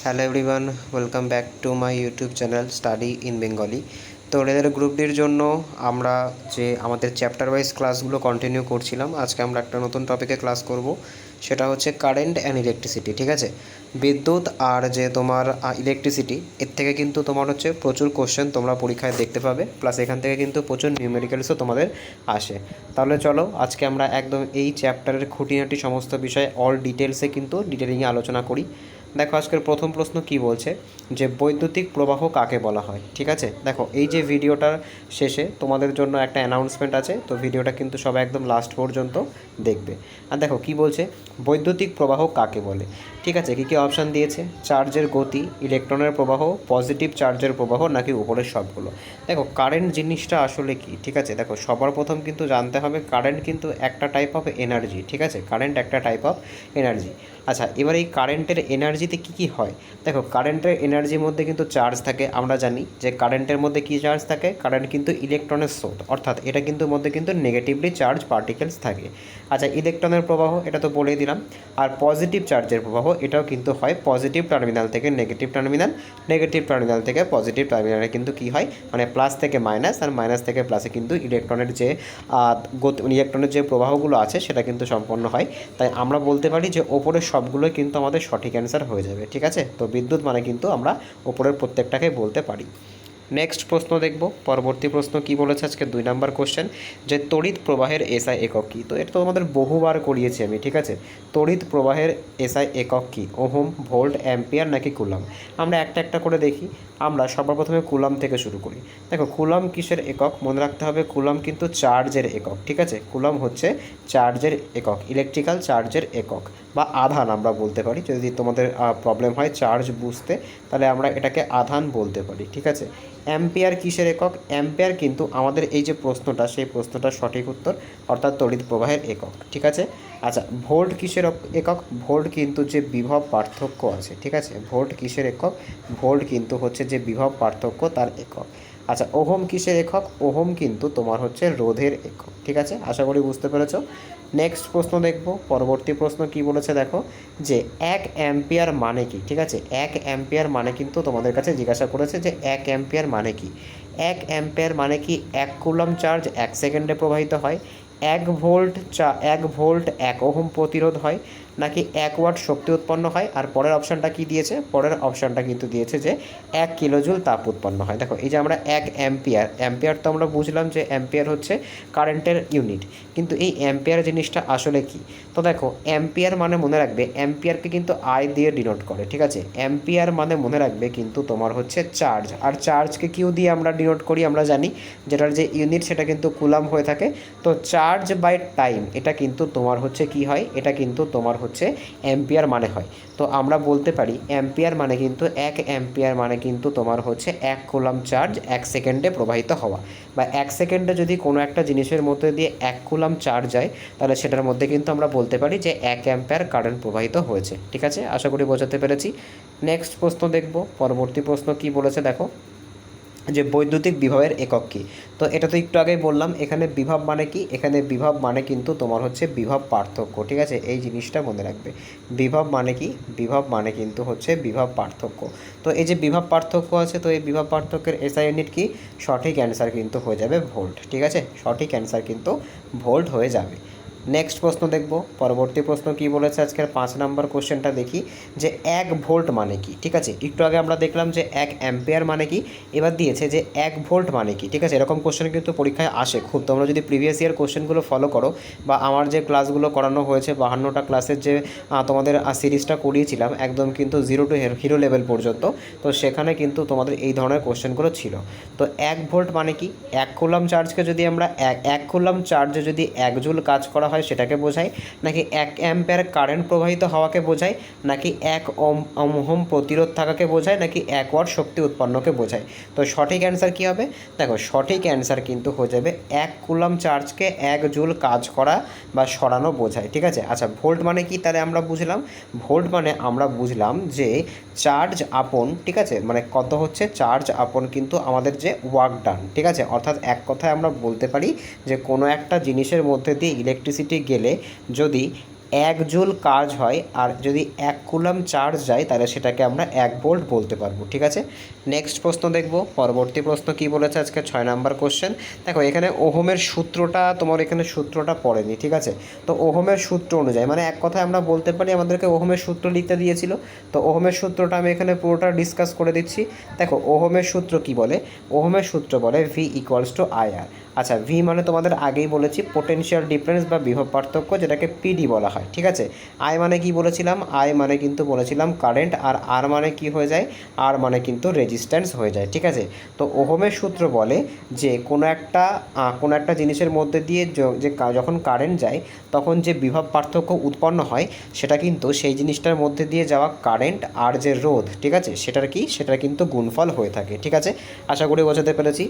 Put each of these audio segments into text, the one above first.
Hello everyone, welcome back to my YouTube channel study in Bengali. তো রেলের গ্রুপটির জন্য আমরা যে আমাদের চ্যাপ্টার ওয়াইজ ক্লাসগুলো কন্টিনিউ করছিলাম, আজকে আমরা একটা নতুন টপিকে ক্লাস করব। সেটা হচ্ছে কারেন্ট অ্যান্ড ইলেকট্রিসিটি। ঠিক আছে, বিদ্যুৎ আর যে তোমার ইলেকট্রিসিটি, এর থেকে কিন্তু তোমার হচ্ছে প্রচুর কোশ্চেন তোমরা পরীক্ষায় দেখতে পাবে, প্লাস এখান থেকে কিন্তু প্রচুর নিউমেরিক্যালসও তোমাদের আসে। তাহলে চলো আজকে আমরা একদম এই চ্যাপ্টারের খুঁটিনাটি সমস্ত বিষয়ে অল ডিটেলসে কিন্তু ডিটেলিংয়ে আলোচনা করি। দেখো আজকের প্রথম প্রশ্ন কি বলছে, যে বৈদ্যুতিক প্রবাহ কাকে বলা হয়। ঠিক আছে, দেখো এই যে ভিডিওটার শেষে তোমাদের জন্য একটা অ্যানাউন্সমেন্ট আছে, তো ভিডিওটা কিন্তু সবাই একদম লাস্ট পর্যন্ত দেখবে। আর দেখো কি বলছে, বৈদ্যুতিক প্রবাহ কাকে বলে। ঠিক আছে, কী কী অপশান দিয়েছে, চার্জের গতি, ইলেকট্রনের প্রবাহ, পজিটিভ চার্জের প্রবাহ, নাকি উপরের সবগুলো। দেখো কারেন্ট জিনিসটা আসলে কি, ঠিক আছে, দেখো সবার প্রথম কিন্তু জানতে হবে কারেন্ট কিন্তু একটা টাইপ অফ এনার্জি। ঠিক আছে, কারেন্ট একটা টাইপ অফ এনার্জি। আচ্ছা, এবার এই কারেন্টের এনার্জিতে কী কী হয়। দেখো কারেন্টের এনার্জির মধ্যে কিন্তু চার্জ থাকে, আমরা জানি যে কারেন্টের মধ্যে কী চার্জ থাকে, কারেন্ট কিন্তু ইলেকট্রনের স্রোত, অর্থাৎ এটা কিন্তু মধ্যে কিন্তু নেগেটিভলি চার্জ পার্টিকেলস থাকে। আচ্ছা, ইলেকট্রনের প্রবাহ এটা তো বলেই দিলাম। আর পজিটিভ চার্জের প্রবাহ এটাও কিন্তু হয় পজিটিভ টার্মিনাল থেকে নেগেটিভ টার্মিনাল, নেগেটিভ টার্মিনাল থেকে পজিটিভ টার্মিনালে কিন্তু কী হয়, মানে প্লাস থেকে মাইনাস আর মাইনাস থেকে প্লাসে কিন্তু ইলেকট্রনের যে ইলেকট্রনের যে প্রবাহগুলো আছে সেটা কিন্তু সম্পন্ন হয়। তাই আমরা বলতে পারি যে ওপরের সবগুলোই কিন্তু আমাদের সঠিক অ্যান্সার হয়ে যাবে। ঠিক আছে, তো বিদ্যুৎ মানে কিন্তু আমরা ওপরের প্রত্যেকটাকে বলতে পারি। নেক্সট প্রশ্ন দেখব, পরবর্তী প্রশ্ন কি বলেছে আজকে 2 নম্বর কোশ্চেন, যে তড়িৎ প্রবাহের এসআই একক কী। তো এটা তো আমাদের বহুবার করিয়েছি আমি। ঠিক আছে, তড়িৎ প্রবাহের এসআই একক কী, ওহম, ভোল্ট, অ্যাম্পিয়ার নাকি কুলাম। আমরা একটা একটা করে দেখি। আমরা সবার প্রথমে কুলাম থেকে শুরু করি। দেখো কুলাম কিসের একক, মনে রাখতে হবে কুলাম কিন্তু চার্জের একক। ঠিক আছে, কুলাম হচ্ছে চার্জের একক, ইলেকট্রিক্যাল চার্জের একক বা আধান আমরা বলতে পারি। যদি তোমাদের প্রবলেম হয় চার্জ বুঝতে, তাহলে আমরা এটাকে আধান বলতে পারি। ঠিক আছে, অ্যাম্পিয়ার কিসের একক, অ্যাম্পিয়ার কিন্তু আমাদের এই যে প্রশ্নটা, সেই প্রশ্নটার সঠিক উত্তর, অর্থাৎ তড়িৎ প্রবাহের একক। ঠিক আছে, আচ্ছা ভোল্ট কিসের একক, ভোল্ট কিন্তু যে বিভব পার্থক্য আছে। ঠিক আছে, ভোল্ট কিসের একক, ভোল্ট কিন্তু হচ্ছে যে বিভব পার্থক্য তার একক। আচ্ছা ওহম কিসের একক, ওহম কিন্তু তোমার হচ্ছে রোধের একক। ঠিক আছে, আশা করি বুঝতে পেরেছো। নেক্সট প্রশ্ন দেখব, পরবর্তী প্রশ্ন কি বলেছে দেখো, যে 1 অ্যাম্পিয়ার মানে কি। ঠিক আছে, 1 অ্যাম্পিয়ার মানে কিন্তু তোমাদের কাছে জিজ্ঞাসা করেছে যে 1 অ্যাম্পিয়ার মানে কি। 1 অ্যাম্পিয়ার মানে কি 1 কুলম চার্জ 1 সেকেন্ডে প্রবাহিত হয়, 1 ভোল্ট 1 ওহম প্রতিরোধ হয়, নাকি 1 ওয়াট শক্তি উৎপন্ন হয়। আর পরের অপশানটা কি দিয়েছে, পরের অপশানটা কিন্তু দিয়েছে যে 1 কিলোজুল তাপ উৎপন্ন হয়। দেখো এই যে আমরা 1 অ্যাম্পিয়ার, অ্যাম্পিয়ার তো আমরা বুঝলাম যে অ্যাম্পিয়ার হচ্ছে কারেন্টের ইউনিট, কিন্তু এই অ্যাম্পিয়ার জিনিসটা আসলে কি। তো দেখো অ্যাম্পিয়ার মানে মনে রাখবে, অ্যাম্পিয়ারকে কিন্তু আই দিয়ে ডিনোট করে। ঠিক আছে, অ্যাম্পিয়ার মানে মনে রাখবে কিন্তু তোমার হচ্ছে চার্জ, আর চার্জকে কিউ দিয়ে আমরা ডিনোট করি, আমরা জানি যেটার যে ইউনিট সেটা কিন্তু কুলাম হয়ে থাকে। তো চার্জ বাই টাইম এটা কিন্তু তোমার হচ্ছে কি হয়, এটা কিন্তু তোমার হচ্ছে অ্যাম্পিয়ার মানে হয়। তো আমরা বলতে পারি অ্যাম্পিয়ার মানে কিন্তু 1 অ্যাম্পিয়ার মানে কিন্তু তোমার হচ্ছে 1 কুলাম চার্জ 1 সেকেন্ডে প্রবাহিত হওয়া, বা 1 সেকেন্ডে যদি কোনো একটা জিনিসের মধ্যে দিয়ে 1 কুলাম চার্জ যায়, তাহলে সেটার মধ্যে কিন্তু আমরা বলতে পারি যে 1 অ্যাম্পিয়ার কারেন্ট প্রবাহিত হয়েছে। ঠিক আছে, আশা করি বোঝাতে পেরেছি। নেক্সট প্রশ্ন দেখব, পরবর্তী প্রশ্ন কি বলেছে দেখো, যে বৈদ্যুতিক বিভবের একক কী। তো এটা তো একটু আগেই বললাম, এখানে বিভব মানে কি, এখানে বিভব মানে কিন্তু তোমার হচ্ছে বিভব পার্থক্য। ঠিক আছে, এই জিনিসটা মনে রাখবে, বিভব মানে কি, বিভব মানে কিন্তু হচ্ছে বিভব পার্থক্য। তো এই যে বিভব পার্থক্য আছে, তো এই বিভব পার্থক্যের এসআই ইউনিট কি, সঠিক অ্যান্সার কিন্তু হয়ে যাবে ভোল্ট। ঠিক আছে, সঠিক অ্যান্সার কিন্তু ভোল্ট হয়ে যাবে। নেক্সট প্রশ্ন দেখব, পরবর্তী প্রশ্ন কি বলেছে আজকের 5 নম্বর কোশ্চেনটা দেখি, যে 1 ভোল্ট মানে কি। ঠিক আছে, একটু আগে আমরা দেখলাম যে 1 অ্যাম্পিয়ার মানে কি, এবার দিয়েছে যে 1 ভোল্ট মানে কি। ঠিক আছে, এরকম কোশ্চেন কিন্তু পরীক্ষায় আসে খুব, তোমরা যদি প্রিভিয়াস ইয়ার কোশ্চেনগুলো ফলো করো, বা আমার যে ক্লাসগুলো করানো হয়েছে 52টা ক্লাসের যে তোমাদের সিরিজটা করিয়েছিলাম একদম কিন্তু 0 টু হিরো লেভেল পর্যন্ত, তো সেখানে কিন্তু তোমাদের এই ধরনের কোশ্চেনগুলো ছিল। তো 1 ভোল্ট মানে কি, 1 কুলাম চার্জকে যদি আমরা 1 কুলাম চার্জে যদি 1 জুল কাজ করা হয় সেটাকে বোঝায়, নাকি 1 অ্যাম্পিয়ার কারেন্ট প্রবাহিত হওয়াকে বোঝায়, নাকি 1 ওহম প্রতিরোধ থাকাকে বোঝায়, নাকি 1 ওয়াট শক্তি উৎপন্নকে বোঝায়। তো সঠিক অ্যান্সার কী হবে, দেখো সঠিক অ্যান্সার কিন্তু হয়ে যাবে 1 কুলাম চার্জকে 1 জুল কাজ করা বা সরানো বোঝায়। ঠিক আছে, আচ্ছা ভোল্ট মানে কি, তাহলে আমরা বুঝলাম, ভোল্ট মানে আমরা বুঝলাম যে চার্জ আপন। ঠিক আছে, মানে কত হচ্ছে চার্জ আপন কিন্তু আমাদের যে ওয়ার্ক ডান। ঠিক আছে, অর্থাৎ এক কথায় আমরা বলতে পারি যে কোনো একটা জিনিসের মধ্যে দিয়ে ইলেকট্রিসিটি গেলে যদি 1 জুল কাজ হয় আর যদি 1 কুলাম চার্জ যায় তাহলে সেটাকে আমরা 1 ভোল্ট বলতে পারবো। ঠিক আছে, নেক্সট প্রশ্ন দেখব। পরবর্তী প্রশ্ন কি বলেছে আজকে 6 নাম্বার কোশ্চেন। দেখো এখানে ওহমের সূত্রটা তোমার এখানে সূত্রটা পড়েনি। ঠিক আছে, তো ওহমের সূত্র অনুযায়ী মানে এক কথায় আমরা বলতে পারি আমাদেরকে ওহমের সূত্র লিখতে দিয়েছিল। তো ওহমের সূত্রটা আমি এখানে পুরোটা ডিসকাস করে দিচ্ছি। দেখো ওহমের সূত্র কি বলে, ওহমের সূত্র বলে ভি ইকুয়ালস টু আইআর। আচ্ছা, ভি মানে তোমাদের আগেই বলেছি পোটেনশিয়াল ডিফারেন্স বা বিভব পার্থক্য, যেটাকে পিডি বলা হয়। ঠিক আছে, আই মানে কি বলেছিলাম, আই মানে কিন্তু বলেছিলাম কারেন্ট, আর আর মানে কি হয়ে যায়, আর মানে কিন্তু রেজিস্ট্যান্স হয়ে যায়। ঠিক আছে, তো ওহমের সূত্র বলে যে কোনো একটা জিনিসের মধ্যে দিয়ে যখন কারেন্ট যায় তখন যে বিভব পার্থক্য উৎপন্ন হয় সেটা কিন্তু সেই জিনিসটার মধ্যে দিয়ে যাওয়া কারেন্ট আর যে রোধ, ঠিক আছে, সেটার কিন্তু গুণফল হয়ে থাকে। ঠিক আছে, আশা করি বোঝাতে পেরেছি।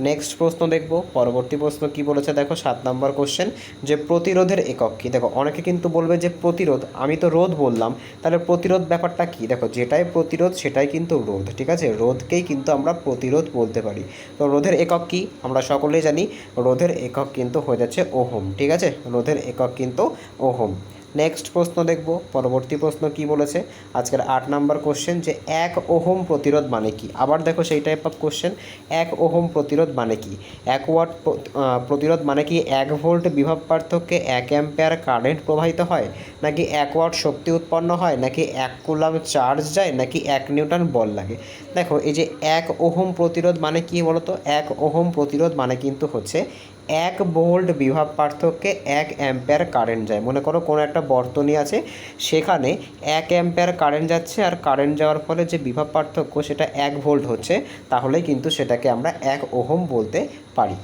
নেক্সট প্রশ্ন দেখব। পরবর্তী প্রশ্ন কি বলেছে দেখো 7 নম্বর কোশ্চেন, যে প্রতিরোধের একক কী। দেখো অনেকে কিন্তু বলবে যে প্রতিরোধ, আমি তো রোধ বললাম, তাহলে প্রতিরোধ ব্যাপারটা কী। দেখো যেটাই প্রতিরোধ সেটাই কিন্তু রোধ। ঠিক আছে, রোধকেই কিন্তু আমরা প্রতিরোধ বলতে পারি। তো রোধের একক কী আমরা সকলেই জানি, রোধের একক কিন্তু হয়ে যাচ্ছে ওহম। ঠিক আছে, রোধের একক কিন্তু ওহম। নেক্সট প্রশ্ন দেখব। পরবর্তী প্রশ্ন কি বলেছে আজকের 8 নাম্বার কোশ্চেন, যে 1 ওহম প্রতিরোধ মানে কি। আবার দেখো সেই টাইপ অফ কোশ্চেন, 1 ওহম প্রতিরোধ মানে কি। 1 ওয়াট প্রতিরোধ মানে কি 1 ভোল্ট বিভব পার্থক্যে 1 অ্যাম্পিয়ার কারেন্ট প্রবাহিত হয়, নাকি 1 ওয়াট শক্তি উৎপন্ন হয়, নাকি 1 কুলাম চার্জ যায়, নাকি 1 নিউটন বল লাগে। দেখো এই যে 1 ওহম প্রতিরোধ মানে কি বলতো, 1 ওহম প্রতিরোধ মানে কিন্তু হচ্ছে 1 ভোল্ট বিভব পার্থক্যে 1 অ্যাম্পিয়ার কারেন্ট যায়। মনে করো কোনো একটা বর্তনী আছে, সেখানে 1 অ্যাম্পিয়ার কারেন্ট যাচ্ছে, আর কারেন্ট যাওয়ার ফলে যে বিভব পার্থক্য সেটা 1 ভোল্ট হচ্ছে, তাহলেই কিন্তু সেটাকে আমরা 1 ওহম বলতে পারি।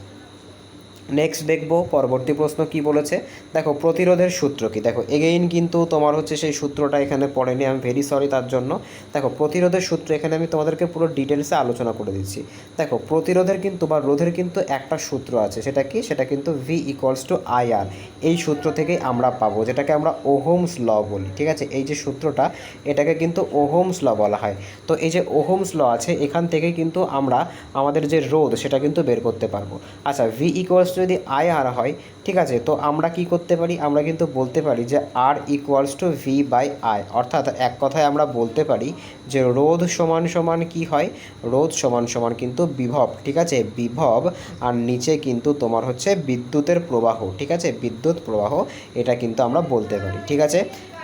নেক্সট দেখব পরবর্তী প্রশ্ন কি বলেছে। দেখো প্রতিরোধের সূত্র কি। দেখো এগেইন কিন্তু তোমার হচ্ছে সেই সূত্রটা এখানে পড়েনি, আমি ভেরি সরি তার জন্য। দেখো প্রতিরোধের সূত্র এখানে আমি তোমাদেরকে পুরো ডিটেলসে আলোচনা করে দিচ্ছি। দেখো প্রতিরোধের কিন্তু বা রোধের কিন্তু একটা সূত্র আছে, সেটা কি, সেটা কিন্তু ভি ইকুয়ালস টু আইআর। এই সূত্র থেকেই আমরা পাবো, যেটাকে আমরা ওহমস ল বলি। ঠিক আছে, এই যে সূত্রটা এটাকে কিন্তু ওহমস ল বলা হয়। তো এই যে ওহমস ল আছে, এখান থেকে কিন্তু আমরা আমাদের যে রোধ সেটা কিন্তু বের করতে পারবো। আচ্ছা, ভি ইকুয়ালস যদি আই আর হয়, ঠিক আছে, তো আমরা কি করতে পারি, আমরা কিন্তু বলতে পারি যে আর equals to V by I. অর্থাৎ এক কথায় আমরা বলতে পারি যে রোধ সমান সমান কি হয়, রোধ সমান সমান কিন্তু বিভব। ঠিক আছে, বিভব আর নিচে কিন্তু তোমার হচ্ছে বিদ্যুতের প্রবাহ। ঠিক আছে, বিদ্যুৎ প্রবাহ, এটা কিন্তু আমরা বলতে পারি। ঠিক আছে,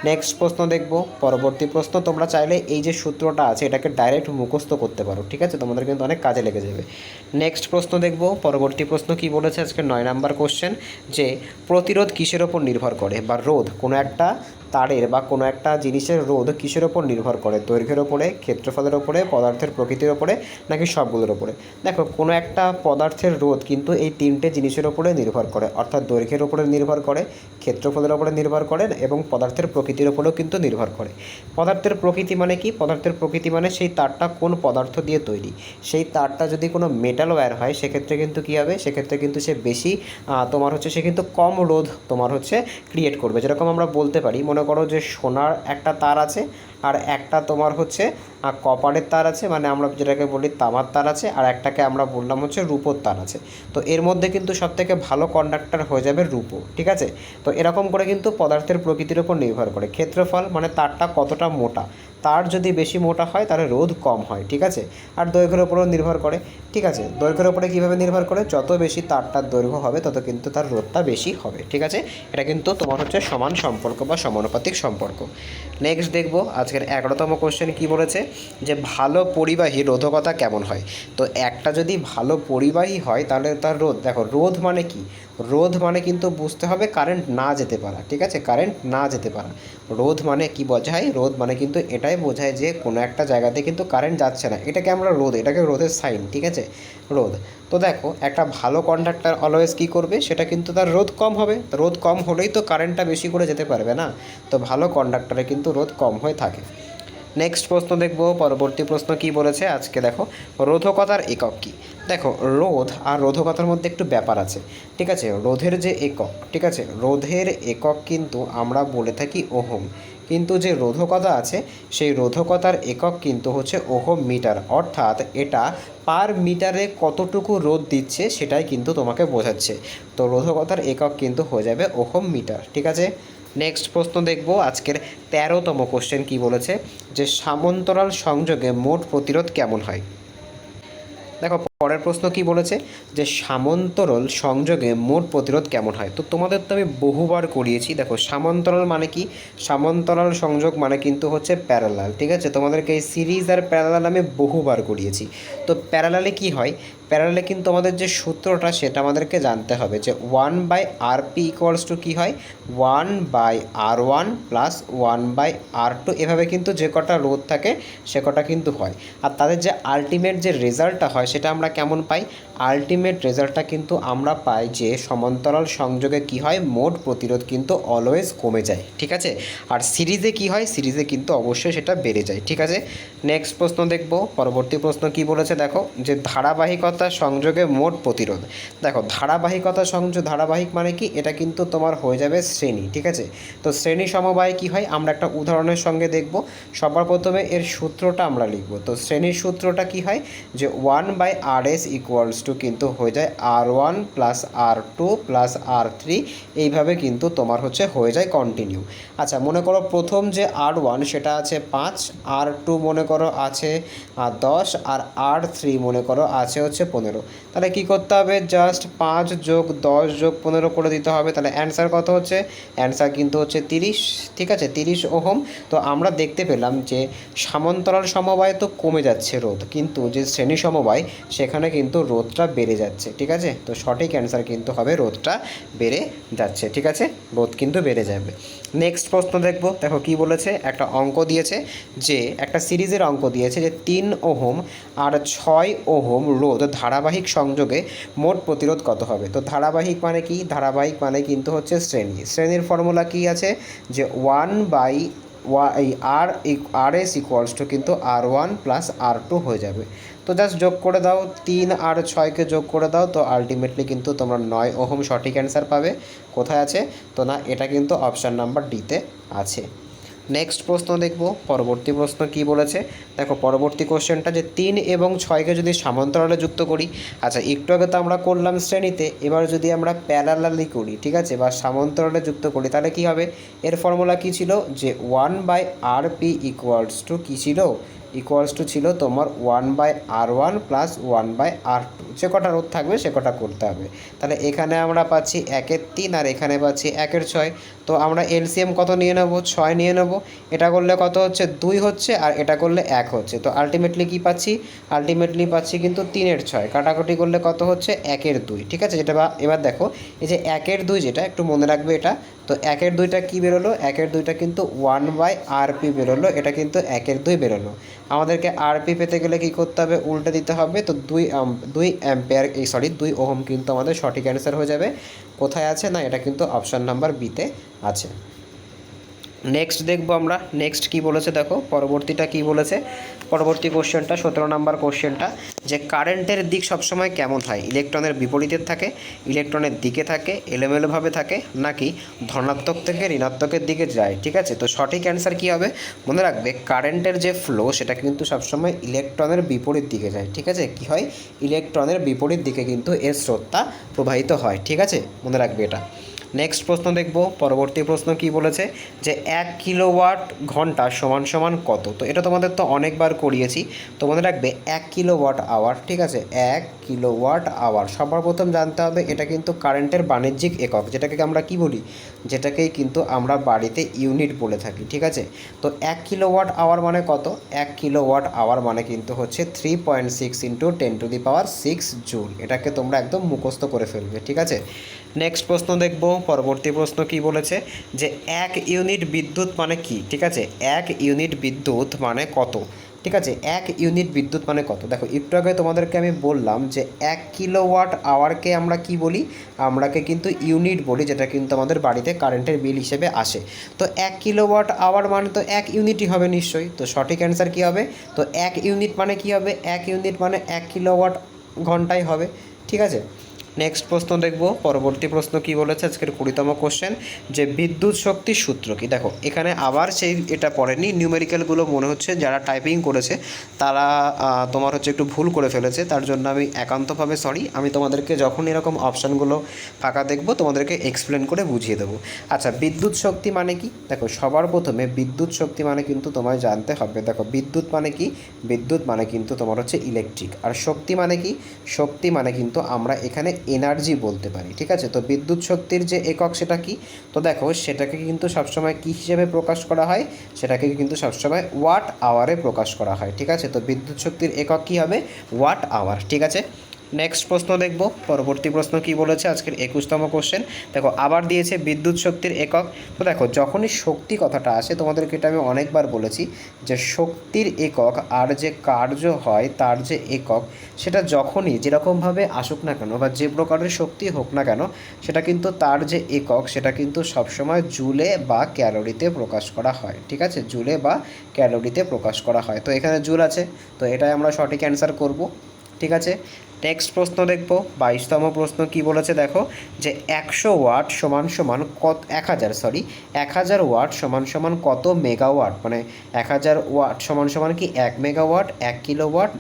নেক্সট প্রশ্ন দেখব। পরবর্তী প্রশ্ন তোমরা চাইলে এই যে সূত্রটা আছে এটাকে ডাইরেক্ট মুখস্থ করতে পারো। ঠিক আছে, তোমাদের কিন্তু অনেক কাজে লেগে যাবে। নেক্সট প্রশ্ন দেখব। পরবর্তী প্রশ্ন কি বলেছে আজকে 9 নাম্বার কোশ্চেন, যে প্রতিরোধ কিসের ওপর নির্ভর করে, বা রোধ কোনো একটা তারের বা কোনো একটা জিনিসের রোধ কিসের ওপর নির্ভর করে, দৈর্ঘ্যের ওপরে, ক্ষেত্রফলের ওপরে, পদার্থের প্রকৃতির ওপরে, নাকি সবগুলোর ওপরে। দেখো কোনো একটা পদার্থের রোধ কিন্তু এই 3টে জিনিসের ওপরে নির্ভর করে, অর্থাৎ দৈর্ঘ্যের ওপরে নির্ভর করে, ক্ষেত্রফলের ওপরে নির্ভর করে, এবং পদার্থের প্রকৃতির ওপরেও কিন্তু নির্ভর করে। পদার্থের প্রকৃতি মানে কি, পদার্থের প্রকৃতি মানে সেই তারটা কোন পদার্থ দিয়ে তৈরি। সেই তারটা যদি কোনো মেটাল ওয়্যার হয় সেক্ষেত্রে কিন্তু কী হবে, সেক্ষেত্রে কিন্তু সে বেশি তোমার হচ্ছে সে কিন্তু কম রোধ তোমার হচ্ছে ক্রিয়েট করবে। যেরকম আমরা বলতে পারি, মনে করো যে সোনার একটা তার আছে, আর একটা তোমার হচ্ছে কপারের তার আছে, মানে আমরা যেটাকে বলি তামার তার আছে, আর একটাকে আমরা বললাম হচ্ছে রূপোর তার আছে। তো এর মধ্যে কিন্তু সবথেকে ভালো কন্ডাক্টর হয়ে যাবে রূপো। ঠিক আছে, তো এরকম করে কিন্তু পদার্থের প্রকৃতির উপর নির্ভর করে। ক্ষেত্রফল মানে তারটা কতটা মোটা, তার যদি বেশি মোটা হয় তাহলে রোধ কম হয়। ঠিক আছে, আর দৈর্ঘ্যের উপরেও নির্ভর করে। ঠিক আছে, দৈর্ঘ্যের উপরে কীভাবে নির্ভর করে, যত বেশি তারটার দৈর্ঘ্য হবে তত কিন্তু তার রোধটা বেশি হবে। ঠিক আছে, এটা কিন্তু তোমার হচ্ছে সমান সম্পর্ক বা সমানুপাতিক সম্পর্ক। নেক্সট দেখব আজকের 11তম কোশ্চেন কি বলেছে, যে ভালো পরিবাহী রোধকতা কেমন হয়। তো একটা যদি ভালো পরিবাহী হয় তাহলে তার রোধ, দেখো রোধ মানে কি, রোধ মানে কিন্তু বুঝতে হবে কারেন্ট না যেতে পারা। ঠিক আছে, কারেন্ট না যেতে পারা। রোধ মানে কি বোঝায়, রোধ মানে কিন্তু এটাই বোঝায় যে কোনো একটা জায়গাতে কিন্তু কারেন্ট যাচ্ছে না, এটাকে আমরা রোধ, এটাকে রোধের সাইন। ঠিক আছে, রোধ। তো দেখো একটা ভালো কন্ডাক্টর অলওয়েজ কী করবে, সেটা কিন্তু তার রোধ কম হবে, রোধ কম হলেই তো কারেন্টটা বেশি করে যেতে পারবে না। তো ভালো কন্ডাক্টরে কিন্তু রোধ কম হয়ে থাকে। নেক্সট প্রশ্ন দেখব। পরবর্তী প্রশ্ন কি বলেছে আজকে দেখো, রোধকতার একক কী। দেখো রোধ আর রোধকতার মধ্যে একটু ব্যাপার আছে। ঠিক আছে, রোধের যে একক, ঠিক আছে, রোধের একক কিন্তু আমরা বলে থাকি ওহম, কিন্তু যে রোধকতা আছে সেই রোধকতার একক কিন্তু হচ্ছে ওহম মিটার। অর্থাৎ এটা পার মিটারে কতটুকু রোধ দিচ্ছে সেটাই কিন্তু তোমাকে বোঝাচ্ছে। তো রোধকতার একক কিন্তু হয়ে যাবে ওহম মিটার। ঠিক আছে, নেক্সট প্রশ্ন দেখব আজকের 13তম কোশ্চেন কি বলেছে, যে সমান্তরাল সংযোগে মোট প্রতিরোধ কেমন হয়। দেখো পরের প্রশ্ন কি বলেছে, যে সমান্তরাল সংযোগে মোট প্রতিরোধ কেমন হয়। তো তোমাদের তো আমি বহুবার করিয়েছি। দেখো সমান্তরাল মানে কি, সমান্তরাল সংযোগ মানে কিন্তু হচ্ছে প্যারালাল, ঠিক আছে। তোমাদেরকে এই সিরিজ আর প্যারালাল আমি বহুবার করিয়েছি। তো প্যারালালে কি হয়, প্যারালালে কিন্তু আমাদের যে সূত্রটা সেটা আমাদেরকে জানতে হবে, যে 1/rp ইকুয়ালস টু কী হয়, 1/r1 প্লাস 1/r2, এভাবে কিন্তু যে কটা রোধ থাকে সে কটা কিন্তু হয়। আর তাদের যে আলটিমেট যে রেজাল্টটা হয় সেটা আমরা কেমন পাই, আলটিমেট রেজাল্টটা কিন্তু আমরা পাই যে সমান্তরাল সংযোগে কি হয়, মোট প্রতিরোধ কিন্তু অলওয়েজ কমে যায়, ঠিক আছে। আর সিরিজে কি হয়, সিরিজে কিন্তু অবশ্যই সেটা বেড়ে যায়, ঠিক আছে। নেক্সট প্রশ্ন দেখব, পরবর্তী প্রশ্ন কি বলেছে দেখো, যে ধারাবাহিকতা সংযোগে মোট প্রতিরোধ। দেখো ধারাবাহিকতা সংযোগ, ধারাবাহিক মানে কি, এটা কিন্তু তোমার হয়ে যাবে শ্রেণী, ঠিক আছে। তো শ্রেণী সমবায় কি হয় আমরা একটা উদাহরণের সঙ্গে দেখব। সবার প্রথমে এর সূত্রটা আমরা লিখব। তো শ্রেণীর সূত্রটা কি হয়, যে 1/rs ইকুয়ালস টু কিন্তু হয়ে যায় r1 plus r2 plus r3, এইভাবে কিন্তু তোমার হচ্ছে হয়ে যায় কন্টিনিউ। আচ্ছা মনে করো প্রথম যে r1 সেটা আছে 5, r2 মনে করো আছে 10, আর r3 মনে করো আছে হচ্ছে 15। তাহলে কি করতে হবে, জাস্ট 5 যোগ 10 যোগ 15 করে দিতে হবে। তাহলে অ্যান্সার কত হচ্ছে, অ্যান্সার কিন্তু হচ্ছে 30, ঠিক আছে, 30 ওহম। তো আমরা দেখতে পেলাম যে সমান্তরাল সমবায় তো কমে যাচ্ছে রোধ, কিন্তু যে শ্রেণী সমবায় সেখানে কিন্তু রোধটা বেড়ে যাচ্ছে, ঠিক আছে। তো সঠিক অ্যান্সার কিন্তু হবে রোধটা বেড়ে যাচ্ছে, ঠিক আছে, রোধ কিন্তু বেড়ে যাবে। নেক্সট প্রশ্ন দেখব। দেখো কি বলেছে, একটা অঙ্ক দিয়েছে, যে একটা সিরিজের অঙ্ক দিয়েছে, যে 3 ওহম আর 6 ওহম রোধ ধারাবাহিক সংযোগে মোট প্রতিরোধ কত হবে। তো ধারাবাহিক মানে কি, ধারাবাহিক মানে কিন্তু হচ্ছে শ্রেণী। শ্রেণীর ফর্মুলা কি আছে, যে 1/r ইকুয়ালস টু কিন্তু r1 প্লাস r2 হয়ে যাবে। তো জাস্ট যোগ করে দাও, 3 আর 6কে যোগ করে দাও, তো আলটিমেটলি কিন্তু তোমরা 9 ওহম সঠিক অ্যান্সার পাবে। কোথায় আছে, তো না এটা কিন্তু অপশান নাম্বার ডিতে আছে। নেক্সট প্রশ্ন দেখব, পরবর্তী প্রশ্ন কি বলেছে। দেখো পরবর্তী কোশ্চেনটা, যে 3 এবং 6কে যদি সমান্তরালে যুক্ত করি। আচ্ছা একটু আগে তো আমরা করলাম শ্রেণীতে, এবার যদি আমরা প্যারালালি করি, ঠিক আছে, বা সমান্তরালে যুক্ত করি, তাহলে কি হবে, এর ফর্মুলা কি ছিল, যে 1/rp ইকুয়ালস টু কী ছিল, ইকুয়ালস টু ছিল তোমার 1/r1 প্লাস 1/r2, যে কটা রোধ থাকবে সে কটা করতে হবে। তাহলে এখানে আমরা পাচ্ছি 1/3 আর এখানে পাচ্ছি 1/6। তো আমরা এলসিএম কত নিয়ে নেব, 6 নিয়ে নেব। এটা করলে কত হচ্ছে, 2 হচ্ছে, আর এটা করলে 1 হচ্ছে। তো আলটিমেটলি কি পাচ্ছি, আলটিমেটলি পাচ্ছি কিন্তু 3/6, কাটাকুটি করলে কত হচ্ছে, 1/2, ঠিক আছে। যেটা এবার দেখো এই যে 1/2 যেটা একটু মনে রাখবে এটা। তো 1/2টা কী বেরোলো, 1/2টা কিন্তু 1/rp বেরোলো, এটা কিন্তু 1/2 বেরোলো। আমাদেরকে আরপি পেতে গেলে কী করতে হবে, উল্টে দিতে হবে। তো 2 অ্যাম্পিয়ার, 2 ওহম কিন্তু আমাদের সঠিক অ্যান্সার হয়ে যাবে। কোথায় আছে না, এটা কিন্তু অপশান নাম্বার বিতে আছে। নেক্সট দেখব আমরা, নেক্সট কি বলেছে দেখো, পরবর্তীটা কি বলেছে, পরবর্তী কোশ্চেনটা 17 নাম্বার কোশ্চেনটা, যে কারেন্টের দিক সবসময় কেমন হয়, ইলেকট্রনের বিপরীতের থাকে, ইলেকট্রনের দিকে থাকে, এলোমেলোভাবে থাকে, নাকি ধনাত্মক থেকে ঋণাত্মকের দিকে যায়, ঠিক আছে। তো সঠিক অ্যান্সার কী হবে, মনে রাখবে কারেন্টের যে ফ্লো সেটা কিন্তু সবসময় ইলেকট্রনের বিপরীত দিকে যায়, ঠিক আছে। কী হয়, ইলেকট্রনের বিপরীত দিকে কিন্তু এর স্রোতটা প্রবাহিত হয়, ঠিক আছে, মনে রাখবে এটা। নেক্সট প্রশ্ন দেখব, পরবর্তী প্রশ্ন কি বলেছে, যে 1 কিলোওয়াট ঘন্টা সমান সমান কত। তো এটা তোমাদের তো অনেকবার করিয়েছি। তো মনে রাখবে 1 কিলোওয়াট আওয়ার, ঠিক আছে, 1 কিলোওয়াট আওয়ার। সবার প্রথম জানতে হবে এটা কিন্তু কারেন্টের বাণিজ্যিক একক, যেটাকে আমরা কি বলি, যেটাকেই কিন্তু আমরা বাড়িতে ইউনিট বলে থাকি, ঠিক আছে। তো 1 কিলোওয়াট আওয়ার মানে কত, 1 কিলোওয়াট আওয়ার মানে কিন্তু হচ্ছে 3.6 ইন্টু 10⁶ জুল। এটাকে তোমরা একদম মুখস্থ করে ফেলবে, ঠিক আছে। নেক্সট প্রশ্ন দেখব, পরবর্তী প্রশ্ন কি বলেছে, যে 1 ইউনিট বিদ্যুৎ মানে কি, ঠিক আছে, 1 ইউনিট বিদ্যুৎ মানে কত, ঠিক আছে, 1 ইউনিট বিদ্যুৎ মানে কত। দেখো একটু আগে তোমাদেরকে আমি বললাম যে 1 কিলোওয়াট আওয়ারকে আমরা কি বলি, আমরাকে কিন্তু ইউনিট বলি, যেটা কিন্তু আমাদের বাড়িতে কারেন্টের বিল হিসেবে আসে। তো 1 কিলোওয়াট আওয়ার মানে তো 1 ইউনিটই হবে নিশ্চয়ই। তো সঠিক অ্যান্সার কী হবে, তো 1 ইউনিট মানে কি হবে, 1 ইউনিট মানে 1 কিলোওয়াট ঘন্টায় হবে, ঠিক আছে। নেক্সট প্রশ্ন দেখব। পরবর্তী প্রশ্ন কি বলেছে আজকের 20তম কোশ্চেন, যে বিদ্যুৎ শক্তির সূত্র কি। দেখো এখানে আবার সেই এটা পড়েনি, নিউমেরিক্যালগুলো মনে হচ্ছে যারা টাইপিং করেছে তারা তোমার হচ্ছে একটু ভুল করে ফেলেছে, তার জন্য আমি একান্তভাবে সরি। আমি তোমাদেরকে যখন এরকম অপশানগুলো ফাঁকা দেখব তোমাদেরকে এক্সপ্লেন করে বুঝিয়ে দেবো। আচ্ছা, বিদ্যুৎ শক্তি মানে কি। দেখো সবার প্রথমে বিদ্যুৎ শক্তি মানে কিন্তু তোমায় জানতে হবে, দেখো বিদ্যুৎ মানে কি, বিদ্যুৎ মানে কিন্তু তোমার হচ্ছে ইলেকট্রিক। আর শক্তি মানে কি, শক্তি মানে কিন্তু আমরা এখানে এনার্জি বলতে পারি, ঠিক আছে। তো বিদ্যুৎ শক্তির যে একক সেটা কি, তো দেখো সেটাকে কিন্তু সবসময় কী হিসেবে প্রকাশ করা হয়, সেটাকে কিন্তু সবসময় ওয়াট আওয়ারে প্রকাশ করা হয়, ঠিক আছে। তো বিদ্যুৎ শক্তির একক কী হবে, ওয়াট আওয়ার, ঠিক আছে। নেক্সট প্রশ্ন দেখব। পরবর্তী প্রশ্ন কি বলেছে আজকের 21তম কোশ্চেন। দেখো আবার দিয়েছে বিদ্যুৎ শক্তির একক। তো দেখো যখনই শক্তি কথাটা আসে তোমাদেরকে এটা আমি অনেকবার বলেছি যে শক্তির একক আর যে কার্য হয় তার যে একক, সেটা যখনই যেরকমভাবে আসুক না কেন বা যে প্রকারের শক্তি হোক না কেন, সেটা কিন্তু তার যে একক সেটা কিন্তু সবসময় জুলে বা ক্যালোরিতে প্রকাশ করা হয়, ঠিক আছে। জুলে বা ক্যালোরিতে প্রকাশ করা হয়। তো এখানে জুল আছে, তো এটাই আমরা সঠিক অ্যান্সার করব, ঠিক আছে। নেক্সট প্রশ্ন দেখব। 22তম প্রশ্ন কি বলেছে দেখো, যে 100 ওয়াট সমান সমান কত 1000 ওয়াট সমান সমান কত মেগাওয়াট, মানে 1000 ওয়াট সমান সমান কি 1 মেগাওয়াট, 1 কিলোওয়াট,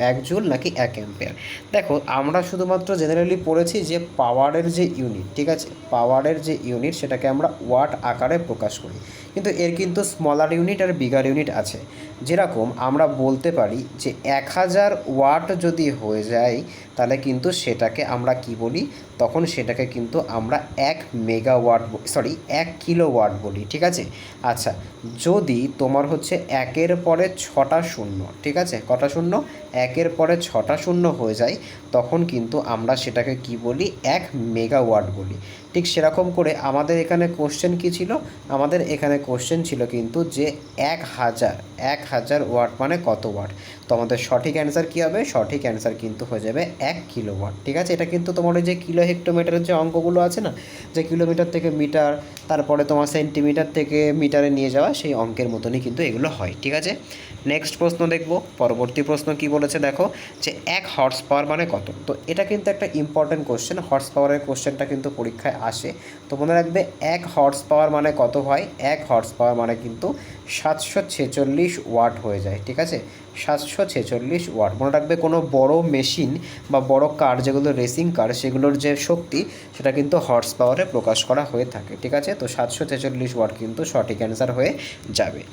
1 জুল নাকি 1 অ্যাম্পিয়ার। দেখো আমরা শুধুমাত্র জেনারেলি পড়েছি যে পাওয়ারের যে ইউনিট, ঠিক আছে, পাওয়ারের যে ইউনিট সেটাকে আমরা ওয়াট আকারে প্রকাশ করি, কিন্তু এর কিন্তু স্মলার ইউনিট আর বিগার ইউনিট আছে। যেরকম আমরা বলতে পারি যে 1000 ওয়াট যদি হয়ে যায় তাহলে কিন্তু সেটাকে আমরা কি বলি, তখন সেটাকে কিন্তু আমরা 1 কিলোওয়াট বলি, ঠিক আছে। আচ্ছা, যদি তোমার হচ্ছে 1-এর পরে 6টা শূন্য, ঠিক আছে, কটা শূন্য, 1-এর পরে 6টা শূন্য হয়ে যায়, তখন কিন্তু আমরা সেটাকে কি বলি, 1 মেগাওয়াট বলি। ঠিক সেরকম করে আমাদের এখানে কোশ্চেন কী ছিল, আমাদের এখানে কোশ্চেন ছিল কিন্তু যে 1000 ওয়াট মানে কত ওয়াট। তো আমাদের সঠিক অ্যান্সার কী হবে, সঠিক অ্যান্সার কিন্তু হয়ে যাবে 1 কিলোওয়াট, ঠিক আছে। এটা কিন্তু তোমার ওই যে কিলো হেক্টোমিটারের যে অঙ্কগুলো আছে না, যে কিলোমিটার থেকে মিটার, তারপরে তোমার সেন্টিমিটার থেকে মিটারে নিয়ে যাওয়া, সেই অঙ্কের মতনই কিন্তু এগুলো হয়, ঠিক আছে। নেক্সট প্রশ্ন দেখব। পরবর্তী প্রশ্ন কি বলেছে দেখো, যে 1 হর্স পাওয়ার মানে কত। তো এটা কিন্তু একটা ইম্পর্টেন্ট কোশ্চেন, হর্স পাওয়ারের কোশ্চেনটা কিন্তু পরীক্ষায় আসে। তো মনে রাখবে 1 হর্স পাওয়ার মানে কত হয়, 1 হর্স পাওয়ার মানে কিন্তু 746 ওয়াট হয়ে যায়, ঠিক আছে। 746 ওয়াট মনে রাখবে। কোনো বড় মেশিন বা বড় কার যেগুলো রেসিং কার, সেগুলোর যে শক্তি সেটা কিন্তু হর্স পাওয়ারে প্রকাশ করা হয়ে থাকে, ঠিক আছে। তো 746 ওয়াট কিন্তু সঠিক অ্যান্সার হয়ে যাবে।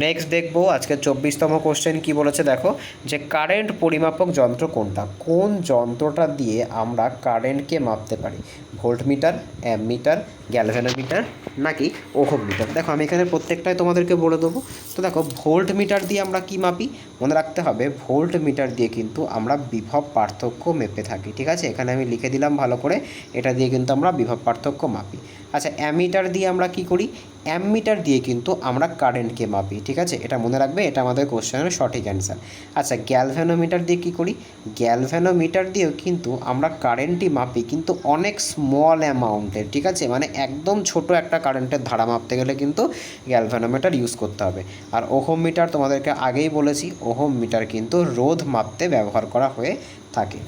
নেক্সট দেখবো আজকে 24তম কোশ্চেন কি বলেছে দেখো, যে কারেন্ট পরিমাপক যন্ত্র কোনটা, কোন যন্ত্রটা দিয়ে আমরা কারেন্টকে মাপতে পারি, ভোল্টমিটার, অ্যামমিটার, গ্যালভানোমিটার নাকি ওহম মিটার। দেখো আমি এখানে প্রত্যেকটাই তোমাদেরকে বলে দেবো। তো দেখো ভোল্ট মিটার দিয়ে আমরা কি মাপি, মনে রাখতে হবে ভোল্ট মিটার দিয়ে কিন্তু আমরা বিভব পার্থক্য মেপে থাকি, ঠিক আছে। এখানে আমি লিখে দিলাম ভালো করে, এটা দিয়ে কিন্তু আমরা বিভব পার্থক্য মাপি। আচ্ছা, অ্যামিটার দিয়ে আমরা কি করি, অ্যামমিটার দিয়ে কিন্তু আমরা কারেন্টকে মাপি, ঠিক আছে। এটা মনে রাখবে, এটা আমাদের কোশ্চেনের সঠিক অ্যান্সার। আচ্ছা, গ্যালভানোমিটার দিয়ে কী করি, গ্যালভানোমিটার দিয়েও কিন্তু আমরা কারেন্টই মাপি, কিন্তু অনেক স্মল অ্যামাউন্টের, ঠিক আছে, মানে একদম ছোট একটা কারেন্টের ধারা মাপতে গেলে কিন্তু গ্যালভানোমিটার ইউজ করতে হবে। আর ওহম মিটার তোমাদেরকে আগেই বলেছি, ওহম মিটার কিন্তু রোধ মাপতে ব্যবহার করা হয়ে থাকে।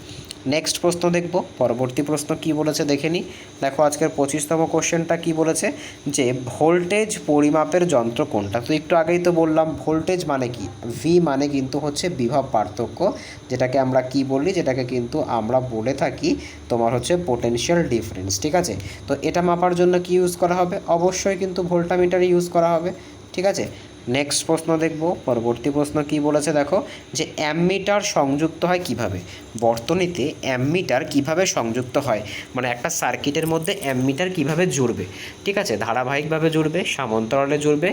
নেক্সট প্রশ্ন দেখব। পরবর্তী প্রশ্ন কি বলেছে দেখে নিই। দেখো আজকের 25তম কোশ্চেনটা কি বলেছে, যে ভোল্টেজ পরিমাপের যন্ত্র কোনটা। তো একটু আগেই তো বললাম ভোল্টেজ মানে কি, ভি মানে কিন্তু হচ্ছে বিভব পার্থক্য, যেটাকে আমরা কি বলি, যেটাকে কিন্তু আমরা বলে থাকি তোমার হচ্ছে পোটেনশিয়াল ডিফারেন্স, ঠিক আছে। তো এটা মাপার জন্য কি ইউজ করা হবে, অবশ্যই কিন্তু ভোল্টামিটার ইউজ করা হবে, ঠিক আছে। নেক্সট প্রশ্ন দেখব। পরবর্তী প্রশ্ন কি বলেছে দেখো, যে অ্যামমিটার সংযুক্ত হয় কিভাবে, বর্তনীতে অ্যামমিটার কিভাবে সংযুক্ত হয়, মানে একটা সার্কিটের মধ্যে অ্যামমিটার কিভাবে জুড়বে, ঠিক আছে, ধারাবাহিকভাবে জুড়বে, সমান্তরালে জুড়বে,